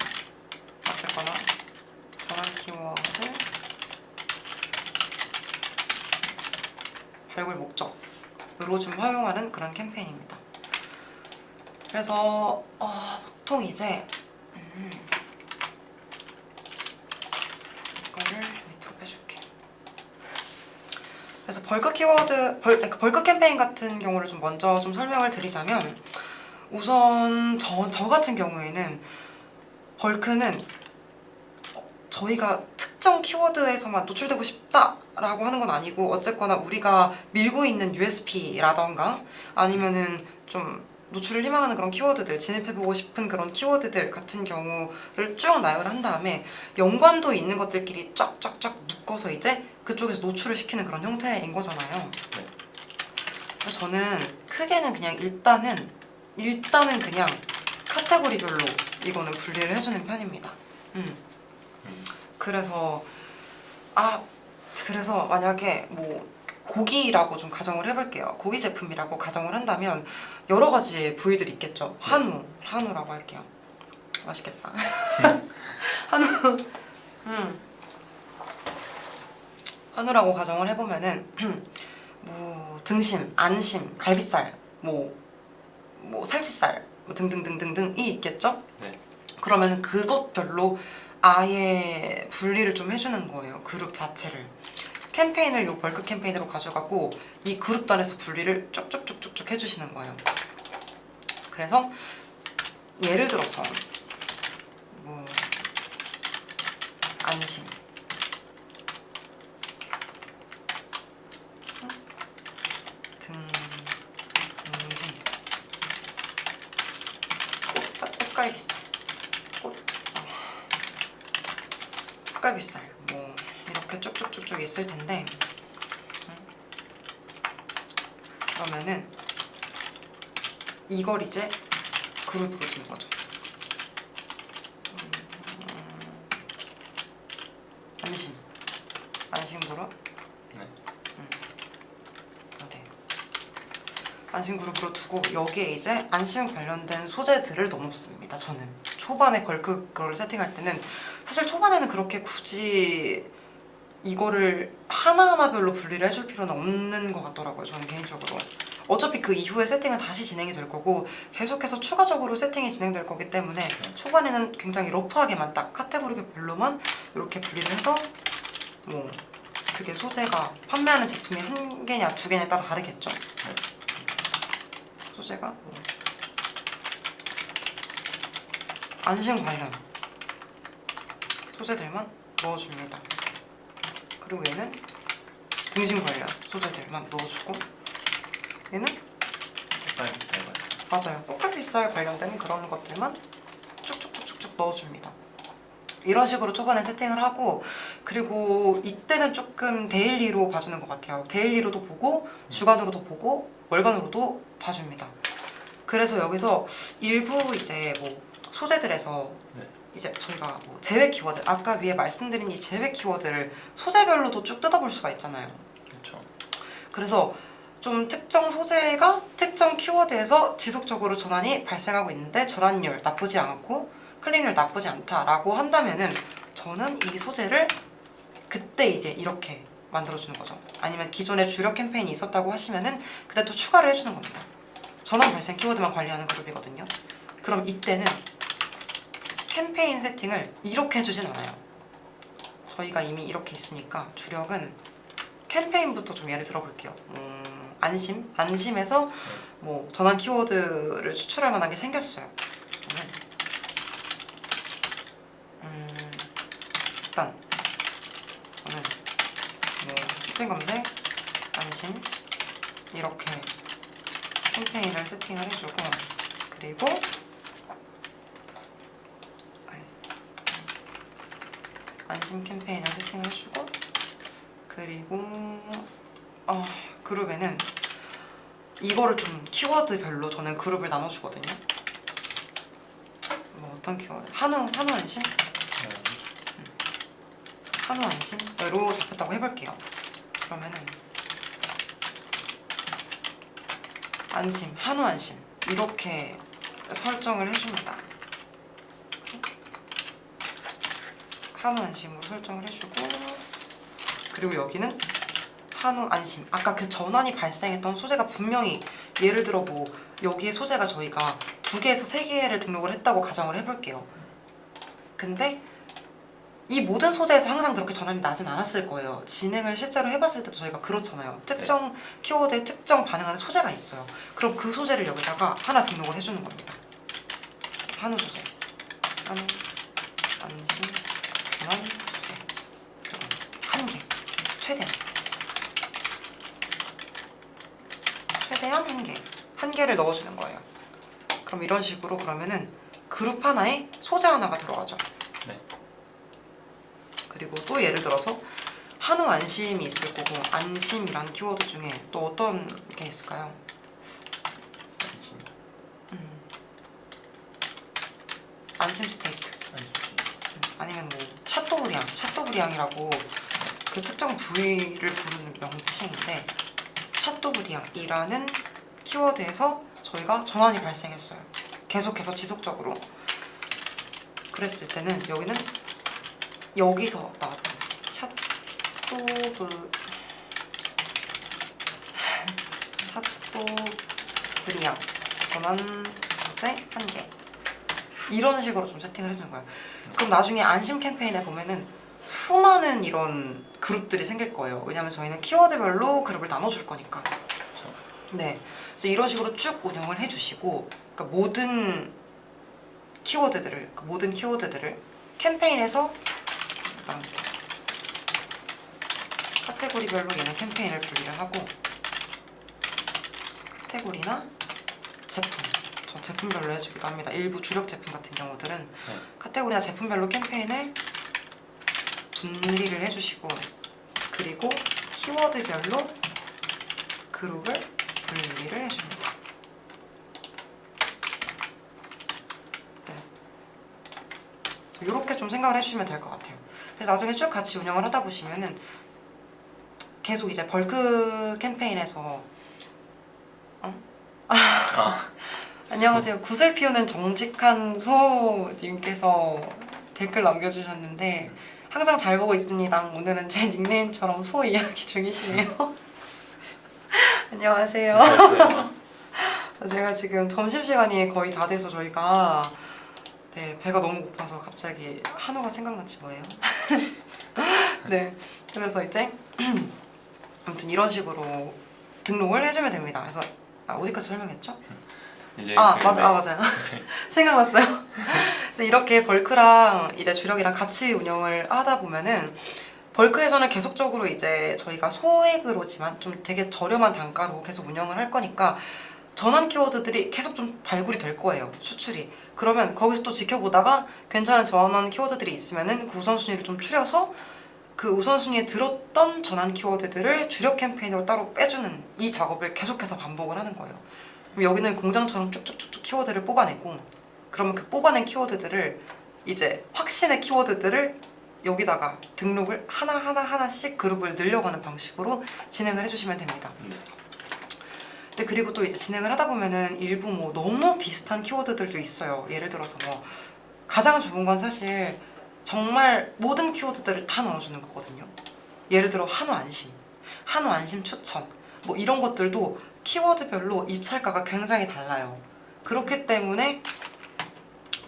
어쨌거나 전환 키워드 발굴 목적으로 좀 활용하는 그런 캠페인입니다. 그래서 보통 이제 이거를 밑으로 빼줄게. 그래서 벌크 캠페인 같은 경우를 좀 먼저 좀 설명을 드리자면, 우선 저 같은 경우에는 벌크는 저희가 특정 키워드에서만 노출되고 싶다라고 하는 건 아니고, 어쨌거나 우리가 밀고 있는 USP라던가 아니면은 좀 노출을 희망하는 그런 키워드들, 진입해보고 싶은 그런 키워드들 같은 경우를 쭉 나열한 다음에 연관도 있는 것들끼리 쫙쫙쫙 묶어서 이제 그쪽에서 노출을 시키는 그런 형태인 거잖아요. 그래서 저는 크게는 그냥 일단은 그냥 카테고리별로 이거는 분리를 해주는 편입니다. 그래서 만약에 뭐 고기라고 좀 가정을 해볼게요. 고기 제품이라고 가정을 한다면 여러 가지 부위들이 있겠죠. 한우라고 할게요. 맛있겠다. 한우라고 가정을 해보면은 뭐 등심, 안심, 갈비살, 뭐 살치살, 뭐 등등등등등이 있겠죠. 네. 그러면은 그것별로 아예 분리를 좀 해주는 거예요. 그룹 자체를. 캠페인을 요 벌크 캠페인으로 가져가고 이 그룹 단에서 분리를 쭉쭉쭉쭉쭉 해주시는 거예요. 그래서 예를 들어서 뭐 안심, 등심, 꽃갈비살, 꽃갈비살 뭐 이렇게 쭉쭉쭉쭉 있을 텐데, 그러면은 이걸 이제 그룹으로 두는 거죠. 안심, 안심 그룹. 네. 네. 안심 그룹으로 두고 여기에 이제 안심 관련된 소재들을 넣어놓습니다. 저는 초반에 그걸 세팅할 때는 사실 초반에는 그렇게 굳이 이거를 하나하나별로 분리를 해줄 필요는 없는 것 같더라고요. 저는 개인적으로. 어차피 그 이후에 세팅은 다시 진행이 될 거고 계속해서 추가적으로 세팅이 진행될 거기 때문에 초반에는 굉장히 러프하게만 딱 카테고리별로만 이렇게 분리를 해서 뭐 그게 소재가 판매하는 제품이 한 개냐 두 개냐에 따라 다르겠죠. 소재가 뭐 안심 관련 소재들만 넣어줍니다. 그리고 얘는 등심 관련 소재들만 넣어주고 얘는 꽃갈비살 맞아요. 꽃갈비살 관련된 그런 것들만 쭉쭉쭉쭉쭉 넣어줍니다. 이런 식으로 초반에 세팅을 하고 그리고 이때는 조금 데일리로 봐주는 것 같아요. 데일리로도 보고 주간으로도 보고 월간으로도 봐줍니다. 그래서 여기서 일부 이제 뭐 소재들에서 네. 이제 저희가 뭐 제외 키워드 아까 위에 말씀드린 이 제외 키워드를 소재별로도 쭉 뜯어볼 수가 있잖아요. 그렇죠. 그래서 좀 특정 소재가 특정 키워드에서 지속적으로 전환이 발생하고 있는데 전환율 나쁘지 않고 클릭률 나쁘지 않다라고 한다면은 저는 이 소재를 그때 이제 이렇게 만들어주는 거죠. 아니면 기존에 주력 캠페인이 있었다고 하시면은 그때 또 추가를 해주는 겁니다. 전환 발생 키워드만 관리하는 그룹이거든요. 그럼 이때는 캠페인 세팅을 이렇게 해주진 않아요. 저희가 이미 이렇게 있으니까 주력은 캠페인부터 좀 예를 들어볼게요. 안심에서 뭐 전환 키워드를 추출할 만한 게 생겼어요. 일단 저는 뭐 쇼핑 검색, 안심 이렇게 캠페인을 세팅을 해주고 그리고 안심 캠페인을 세팅을 해주고 그리고 그룹에는 이거를 좀 키워드별로 저는 그룹을 나눠주거든요. 뭐 어떤 키워드? 한우 안심? 한우 안심으로 잡혔다고 해볼게요. 그러면은 안심, 한우 안심 이렇게 설정을 해줍니다. 한우 안심으로 설정을 해주고 그리고 여기는 한우 안심 아까 그 전환이 발생했던 소재가 분명히 예를 들어 뭐 여기에 소재가 저희가 2개에서 3개를 등록을 했다고 가정을 해볼게요. 근데 이 모든 소재에서 항상 그렇게 전환이 나진 않았을 거예요. 진행을 실제로 해봤을 때도 저희가 그렇잖아요. 특정 키워드에 특정 반응하는 소재가 있어요. 그럼 그 소재를 여기다가 하나 등록을 해주는 겁니다. 한우 소재, 한우 안심 전환 소재 한 개, 최대한 한 개를 넣어주는 거예요. 그럼 이런 식으로 그러면은 그룹 하나에 소재 하나가 들어가죠. 네. 그리고 또 예를 들어서 한우 안심이 있을 거고 안심이란 키워드 중에 또 어떤 게 있을까요? 안심 스테이크 아니면 뭐 샤또브리앙이라고 그 특정 부위를 부르는 명칭인데 샤또브리앙이라는 키워드에서 저희가 전환이 발생했어요. 계속해서 지속적으로. 그랬을 때는 여기는 여기서 나왔다. 샤또브리앙 전환 소재 1개 이런 식으로 좀 세팅을 해주는 거예요. 그럼 나중에 안심 캠페인에 보면은 수많은 이런 그룹들이 생길 거예요. 왜냐면 저희는 키워드별로 그룹을 나눠줄 거니까. 네, 그래서 이런 식으로 쭉 운영을 해주시고, 그러니까 모든 키워드들을 캠페인에서 일단 카테고리별로 얘는 캠페인을 분리를 하고 카테고리나 제품, 저 제품별로 해주기도 합니다. 일부 주력 제품 같은 경우들은 카테고리나 제품별로 캠페인을 분리를 해주시고 그리고 키워드별로 그룹을 분리를 해줍니다. 네. 그래서 이렇게 좀 생각을 해주시면 될 것 같아요. 그래서 나중에 쭉 같이 운영을 하다 보시면은 계속 이제 벌크 캠페인에서 안녕하세요. 굿을 피우는 정직한 소님께서 댓글 남겨주셨는데 항상 잘 보고 있습니다. 오늘은 제 닉네임처럼 소 이야기 중이시네요. 안녕하세요. 안녕하세요. 제가 지금 점심시간이 거의 다 돼서 저희가 배가 너무 고파서 갑자기 한우가 생각났지 뭐예요. 네, 그래서 이제 아무튼 이런 식으로 등록을 해주면 됩니다. 그래서 어디까지 설명했죠? 이제 맞아요. 생각났어요. 그래서 이렇게 벌크랑 이제 주력이랑 같이 운영을 하다 보면은 벌크에서는 계속적으로 이제 저희가 소액으로지만 좀 되게 저렴한 단가로 계속 운영을 할 거니까 전환 키워드들이 계속 좀 발굴이 될 거예요. 수출이. 그러면 거기서 또 지켜보다가 괜찮은 전환 키워드들이 있으면은 그 우선순위를 좀 추려서 그 우선순위에 들었던 전환 키워드들을 주력 캠페인으로 따로 빼주는 이 작업을 계속해서 반복을 하는 거예요. 그럼 여기는 공장처럼 쭉쭉쭉쭉 키워드를 뽑아내고 그러면 그 뽑아낸 키워드들을 이제 확신의 키워드들을 여기다가 등록을 하나씩 그룹을 늘려가는 방식으로 진행을 해주시면 됩니다. 근데 그리고 또 이제 진행을 하다 보면은 일부 뭐 너무 비슷한 키워드들도 있어요. 예를 들어서 뭐 가장 좋은 건 사실 정말 모든 키워드들을 다 넣어주는 거거든요. 예를 들어 한우 안심 추천 뭐 이런 것들도 키워드별로 입찰가가 굉장히 달라요. 그렇기 때문에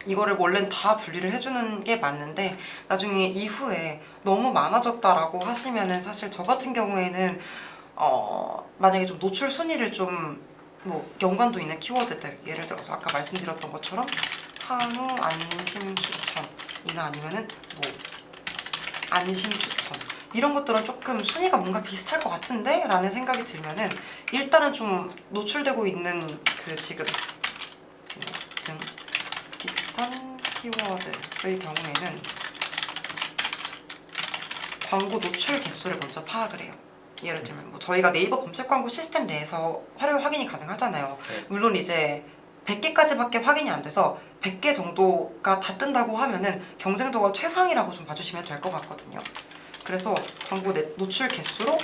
이거를 원래는 다 분리를 해주는 게 맞는데 나중에 이후에 너무 많아졌다라고 하시면은 사실 저 같은 경우에는 만약에 좀 노출 순위를 좀 뭐 연관도 있는 키워드들 예를 들어서 아까 말씀드렸던 것처럼 한우 안심 추천이나 아니면은 뭐 안심 추천 이런 것들은 조금 순위가 뭔가 비슷할 것 같은데? 라는 생각이 들면은 일단은 좀 노출되고 있는 그 지금 등 비슷한 키워드의 경우에는 광고 노출 개수를 먼저 파악을 해요. 예를 들면 뭐 저희가 네이버 검색 광고 시스템 내에서 활용 확인이 가능하잖아요. 네. 물론 이제 100개까지밖에 확인이 안 돼서 100개 정도가 다 뜬다고 하면은 경쟁도가 최상이라고 좀 봐주시면 될 것 같거든요. 그래서 광고 노출 개수로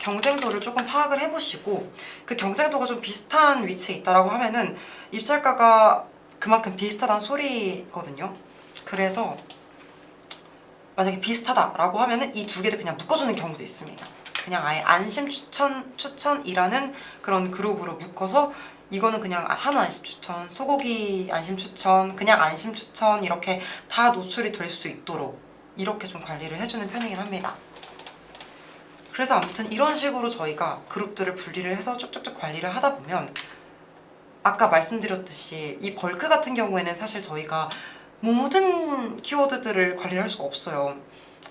경쟁도를 조금 파악을 해보시고 그 경쟁도가 좀 비슷한 위치에 있다라고 하면은 입찰가가 그만큼 비슷하다는 소리거든요. 그래서 만약에 비슷하다라고 하면은 이 두 개를 그냥 묶어주는 경우도 있습니다. 그냥 아예 안심 추천이라는 그런 그룹으로 묶어서 이거는 그냥 한우 안심 추천, 소고기 안심 추천, 그냥 안심 추천 이렇게 다 노출이 될 수 있도록 이렇게 좀 관리를 해주는 편이긴 합니다. 그래서 아무튼 이런 식으로 저희가 그룹들을 분리를 해서 쭉쭉쭉 관리를 하다 보면 아까 말씀드렸듯이 이 벌크 같은 경우에는 사실 저희가 모든 키워드들을 관리를 할 수가 없어요.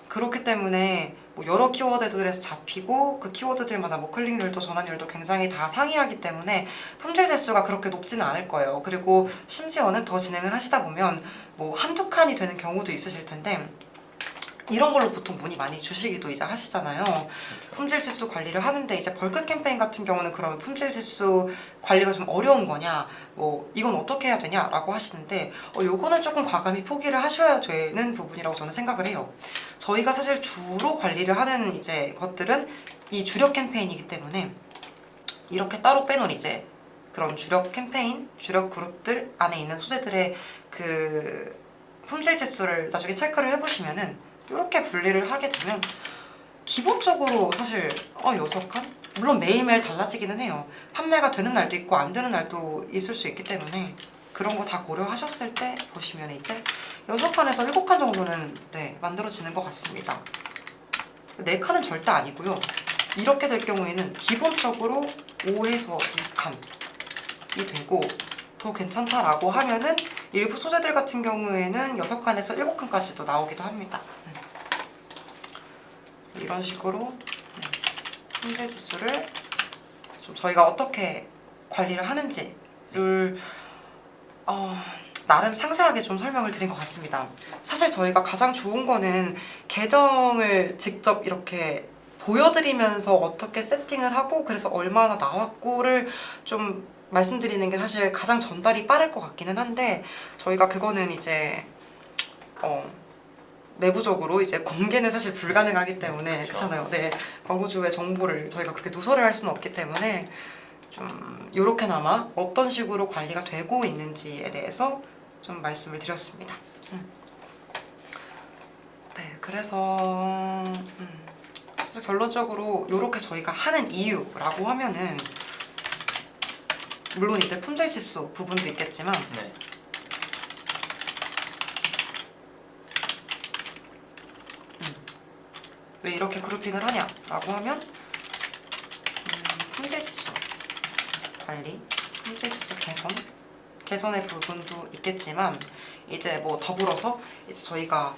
그렇기 때문에 뭐 여러 키워드들에서 잡히고 그 키워드들마다 뭐 클릭률도 전환율도 굉장히 다 상이하기 때문에 품질 지수가 그렇게 높지는 않을 거예요. 그리고 심지어는 더 진행을 하시다 보면 뭐 한두 칸이 되는 경우도 있으실 텐데 이런 걸로 보통 문의 많이 주시기도 이제 하시잖아요. 품질 지수 관리를 하는데 이제 벌크 캠페인 같은 경우는 그러면 품질 지수 관리가 좀 어려운 거냐, 뭐 이건 어떻게 해야 되냐라고 하시는데 요거는 조금 과감히 포기를 하셔야 되는 부분이라고 저는 생각을 해요. 저희가 사실 주로 관리를 하는 이제 것들은 이 주력 캠페인이기 때문에 이렇게 따로 빼놓은 이제 그런 주력 캠페인, 주력 그룹들 안에 있는 소재들의 그 품질 지수를 나중에 체크를 해보시면은 이렇게 분리를 하게 되면 기본적으로 사실 6칸? 물론 매일매일 달라지기는 해요. 판매가 되는 날도 있고 안 되는 날도 있을 수 있기 때문에 그런 거 다 고려하셨을 때 보시면 이제 6칸에서 7칸 정도는 만들어지는 것 같습니다. 4칸은 절대 아니고요. 이렇게 될 경우에는 기본적으로 5에서 6칸이 되고 더 괜찮다라고 하면은 일부 소재들 같은 경우에는 6칸에서 7칸까지도 나오기도 합니다. 그래서 이런 식으로 품질 지수를 좀 저희가 어떻게 관리를 하는지를 나름 상세하게 좀 설명을 드린 것 같습니다. 사실 저희가 가장 좋은 거는 계정을 직접 이렇게 보여드리면서 어떻게 세팅을 하고 그래서 얼마나 나왔고를 좀 말씀드리는 게 사실 가장 전달이 빠를 것 같기는 한데 저희가 그거는 이제 내부적으로 이제 공개는 사실 불가능하기 때문에 그렇잖아요. 네, 광고주의 정보를 저희가 그렇게 누설을 할 수는 없기 때문에 좀 이렇게나마 어떤 식으로 관리가 되고 있는지에 대해서 좀 말씀을 드렸습니다. 네, 그래서 결론적으로 이렇게 저희가 하는 이유라고 하면은 물론 이제 품질 지수 부분도 있겠지만 네. 왜 이렇게 그룹핑을 하냐라고 하면 품질 지수 관리, 품질 지수 개선의 부분도 있겠지만 이제 뭐 더불어서 이제 저희가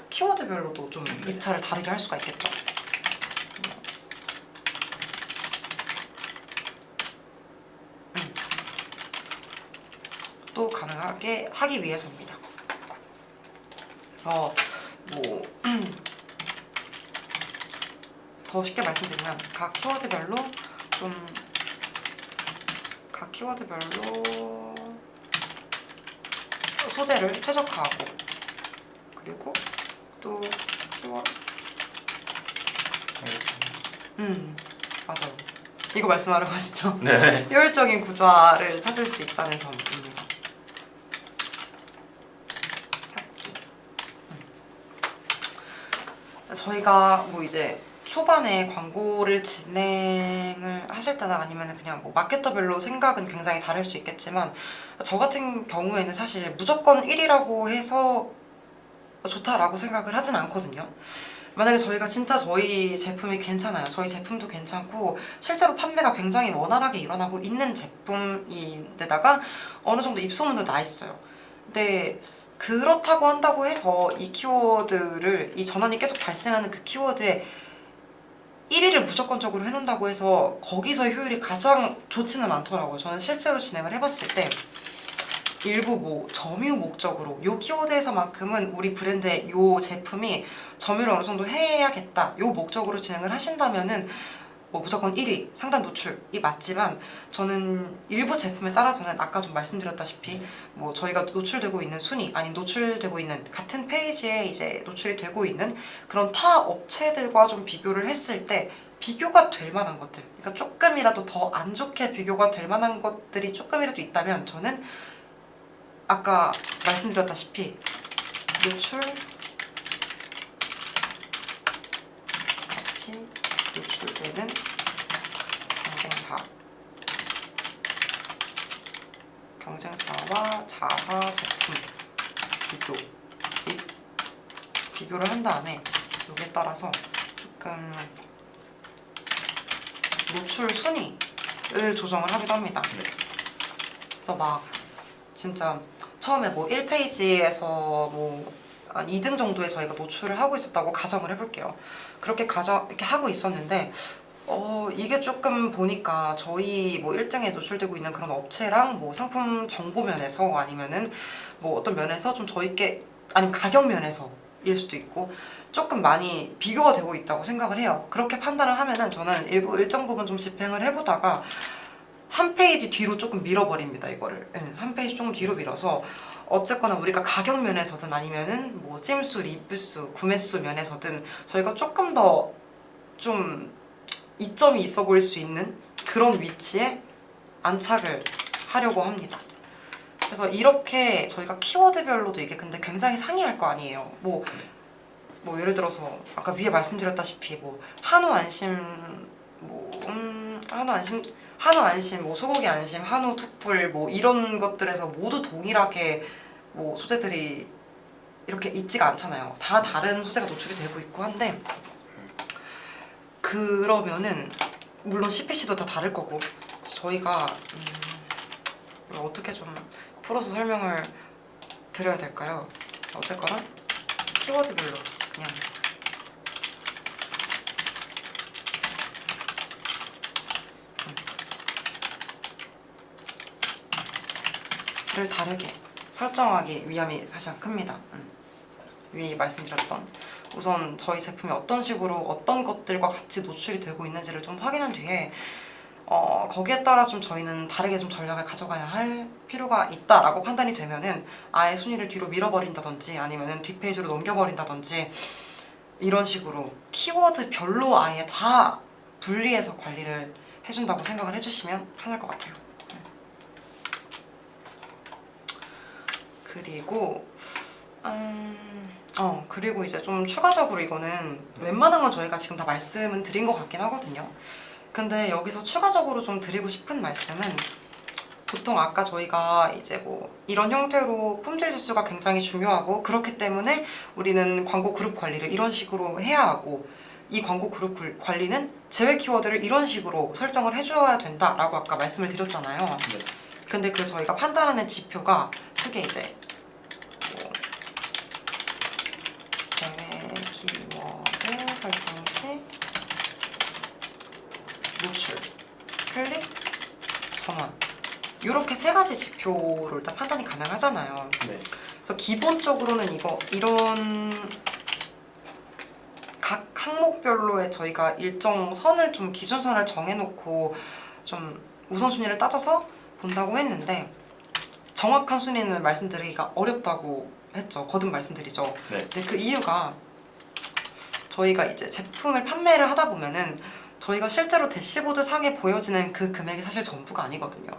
키워드별로도 좀 입찰을 다르게 할 수가 있겠죠. 또 가능하게 하기 위해서입니다. 그래서 뭐 더 쉽게 말씀드리면 각 키워드별로 소재를 최적화하고 그리고 또 키워드 맞아요. 이거 말씀하려고 하시죠? 네. 효율적인 구조화를 찾을 수 있다는 점입니다. 찾기. 저희가 뭐 이제 초반에 광고를 진행을 하실 때나 아니면 그냥 뭐 마케터별로 생각은 굉장히 다를 수 있겠지만 저 같은 경우에는 사실 무조건 1위라고 해서 좋다라고 생각을 하진 않거든요. 만약에 저희가 진짜 저희 제품이 괜찮아요. 저희 제품도 괜찮고 실제로 판매가 굉장히 원활하게 일어나고 있는 제품인데다가 어느 정도 입소문도 나 있어요. 근데 그렇다고 한다고 해서 이 키워드를 이 전환이 계속 발생하는 그 키워드에 1위를 무조건적으로 해놓는다고 해서 거기서의 효율이 가장 좋지는 않더라고요. 저는 실제로 진행을 해봤을 때 일부 뭐 점유 목적으로 요 키워드에서만큼은 우리 브랜드의 요 제품이 점유를 어느 정도 해야겠다 요 목적으로 진행을 하신다면은 뭐 무조건 1위 상단 노출이 맞지만 저는 일부 제품에 따라서는 아까 좀 말씀드렸다시피 뭐 저희가 노출되고 있는 순위 아니면 노출되고 있는 같은 페이지에 이제 노출이 되고 있는 그런 타 업체들과 좀 비교를 했을 때 비교가 될 만한 것들 그러니까 조금이라도 더 안 좋게 비교가 될 만한 것들이 조금이라도 있다면 저는 아까 말씀드렸다시피 노출 같이 노출되는 경쟁사와 자사 제품 비교를 한 다음에 여기에 따라서 조금 노출 순위를 조정을 하기도 합니다. 그래서 막 진짜 처음에 뭐 1페이지에서 뭐 한 2등 정도에 저희가 노출을 하고 있었다고 가정을 해볼게요. 이렇게 하고 있었는데 이게 조금 보니까 저희 뭐 1등에 노출되고 있는 그런 업체랑 뭐 상품 정보 면에서 아니면은 뭐 어떤 면에서 좀 저희께 아니면 가격 면에서일 수도 있고 조금 많이 비교가 되고 있다고 생각을 해요. 그렇게 판단을 하면은 저는 일정 부분 좀 집행을 해보다가 한 페이지 뒤로 조금 밀어버립니다. 이거를 한 페이지 조금 뒤로 밀어서 어쨌거나 우리가 가격 면에서든 아니면은 뭐 찜수, 리뷰수, 구매수 면에서든 저희가 조금 더 좀 이점이 있어 보일 수 있는 그런 위치에 안착을 하려고 합니다. 그래서 이렇게 저희가 키워드별로도 이게 근데 굉장히 상이할 거 아니에요. 뭐 예를 들어서 아까 위에 말씀드렸다시피 뭐 한우 안심 뭐 소고기 안심, 한우 툭불 뭐 이런 것들에서 모두 동일하게 뭐 소재들이 이렇게 있지가 않잖아요. 다 다른 소재가 노출이 되고 있고 한데 그러면은 물론 CPC도 다 다를 거고 저희가 어떻게 좀 풀어서 설명을 드려야 될까요? 어쨌거나 키워드별로 그냥 를 다르게 설정하기 위함이 사실 큽니다. 위에 말씀드렸던 우선 저희 제품이 어떤 식으로 어떤 것들과 같이 노출이 되고 있는지를 좀 확인한 뒤에 거기에 따라 좀 저희는 다르게 좀 전략을 가져가야 할 필요가 있다라고 판단이 되면은 아예 순위를 뒤로 밀어버린다든지 아니면은 뒷페이지로 넘겨버린다든지 이런 식으로 키워드별로 아예 다 분리해서 관리를 해준다고 생각을 해주시면 편할 것 같아요. 그리고 이제 좀 추가적으로 이거는 웬만한 건 저희가 지금 다 말씀은 드린 것 같긴 하거든요. 근데 여기서 추가적으로 좀 드리고 싶은 말씀은 보통 아까 저희가 이제 뭐 이런 형태로 품질 지수가 굉장히 중요하고 그렇기 때문에 우리는 광고 그룹 관리를 이런 식으로 해야 하고 이 광고 그룹 관리는 제외 키워드를 이런 식으로 설정을 해줘야 된다라고 아까 말씀을 드렸잖아요. 네. 근데 그 저희가 판단하는 지표가 크게 이제 뭐 제외 키워드 설정 시 노출, 클릭, 전원 이렇게 세 가지 지표로 일단 판단이 가능하잖아요. 네. 그래서 기본적으로는 이런 각 항목별로의 저희가 일정 선을 좀 기준선을 정해놓고 좀 우선순위를 따져서 본다고 했는데 정확한 순위는 말씀드리기가 어렵다고 했죠. 거듭 말씀드리죠. 네. 근데 그 이유가 저희가 이제 제품을 판매를 하다 보면은 저희가 실제로 대시보드 상에 보여지는 그 금액이 사실 전부가 아니거든요.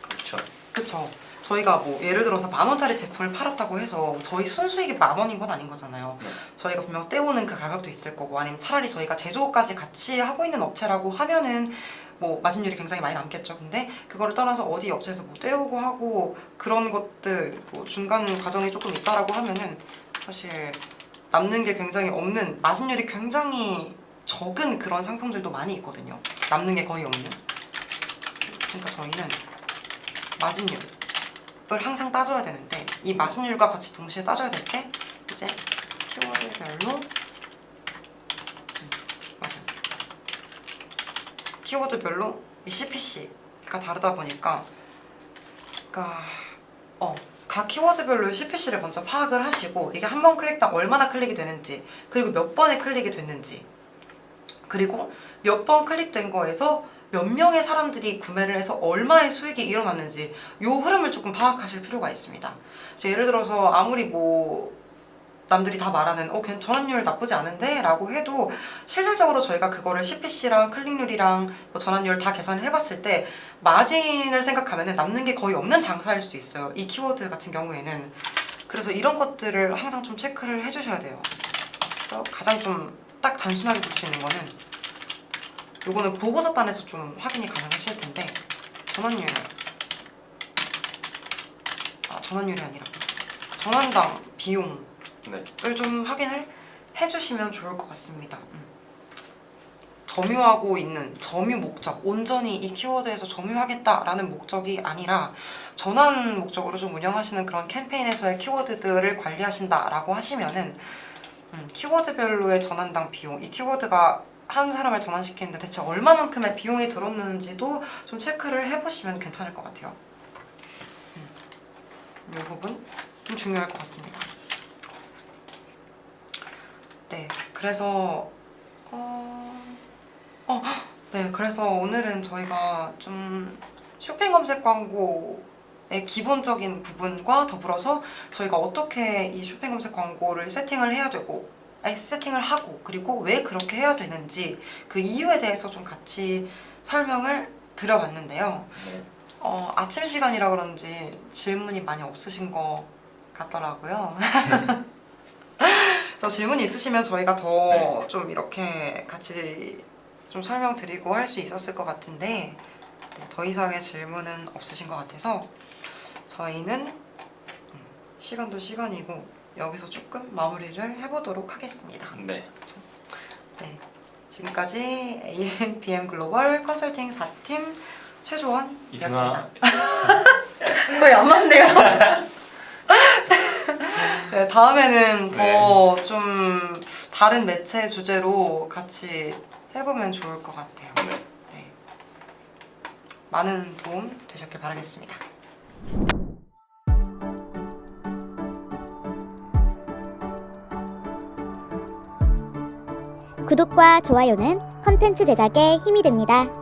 그렇죠. 그쵸. 저희가 뭐 예를 들어서 10,000원짜리 제품을 팔았다고 해서 저희 순수익이 10,000원인 건 아닌 거잖아요. 네. 저희가 분명 떼오는 그 가격도 있을 거고 아니면 차라리 저희가 제조까지 같이 하고 있는 업체라고 하면은 뭐 마진율이 굉장히 많이 남겠죠. 근데 그거를 떠나서 어디 업체에서 뭐 떼오고 하고 그런 것들 뭐 중간 과정이 조금 있다라고 하면은 사실 남는 게 굉장히 없는 마진율이 굉장히 적은 그런 상품들도 많이 있거든요. 남는 게 거의 없는. 그러니까 저희는 마진율을 항상 따져야 되는데 이 마진율과 같이 동시에 따져야 될 게 이제 키워드별로 맞아요. 키워드별로 이 CPC가 다르다 보니까 각 키워드별로의 CPC를 먼저 파악을 하시고 이게 한 번 클릭당 얼마나 클릭이 되는지 그리고 몇 번의 클릭이 됐는지 그리고 몇 번 클릭된 거에서 몇 명의 사람들이 구매를 해서 얼마의 수익이 일어났는지 이 흐름을 조금 파악하실 필요가 있습니다. 그래서 예를 들어서 아무리 뭐 남들이 다 말하는 전환율 나쁘지 않은데 라고 해도 실질적으로 저희가 그거를 CPC랑 클릭률이랑 뭐 전환율 다 계산을 해봤을 때 마진을 생각하면 남는 게 거의 없는 장사일 수 있어요. 이 키워드 같은 경우에는. 그래서 이런 것들을 항상 좀 체크를 해주셔야 돼요. 그래서 가장 좀 딱 단순하게 볼 수 있는 거는 요거는 보고서단에서 좀 확인이 가능하실 텐데 전환율이 아니라 전환당 비용을 좀 확인을 해주시면 좋을 것 같습니다. 점유하고 있는 점유 목적, 온전히 이 키워드에서 점유하겠다라는 목적이 아니라 전환 목적으로 좀 운영하시는 그런 캠페인에서의 키워드들을 관리하신다라고 하시면은 키워드별로의 전환당 비용, 이 키워드가 한 사람을 전환시키는데 대체 얼마만큼의 비용이 들었는지도 좀 체크를 해보시면 괜찮을 것 같아요. 이 부분 좀 중요할 것 같습니다. 네, 그래서 그래서 오늘은 저희가 좀 쇼핑 검색 광고의 기본적인 부분과 더불어서 저희가 어떻게 이 쇼핑 검색 광고를 세팅을 하고 그리고 왜 그렇게 해야 되는지 그 이유에 대해서 좀 같이 설명을 드려봤는데요. 네. 아침 시간이라 그런지 질문이 많이 없으신 것 같더라고요. 그래서 질문이 있으시면 저희가 더 좀 이렇게 같이 좀 설명드리고 할 수 있었을 것 같은데 더 이상의 질문은 없으신 것 같아서 저희는 시간도 시간이고 여기서 조금 마무리를 해보도록 하겠습니다. 네. 네, 지금까지 AMPM 글로벌 컨설팅 4팀 최조원이었습니다. 저희 안 맞네요. 네, 다음에는 더 좀 다른 매체 주제로 같이 해보면 좋을 것 같아요. 네. 많은 도움 되셨길 바라겠습니다. 구독과 좋아요는 컨텐츠 제작에 힘이 됩니다.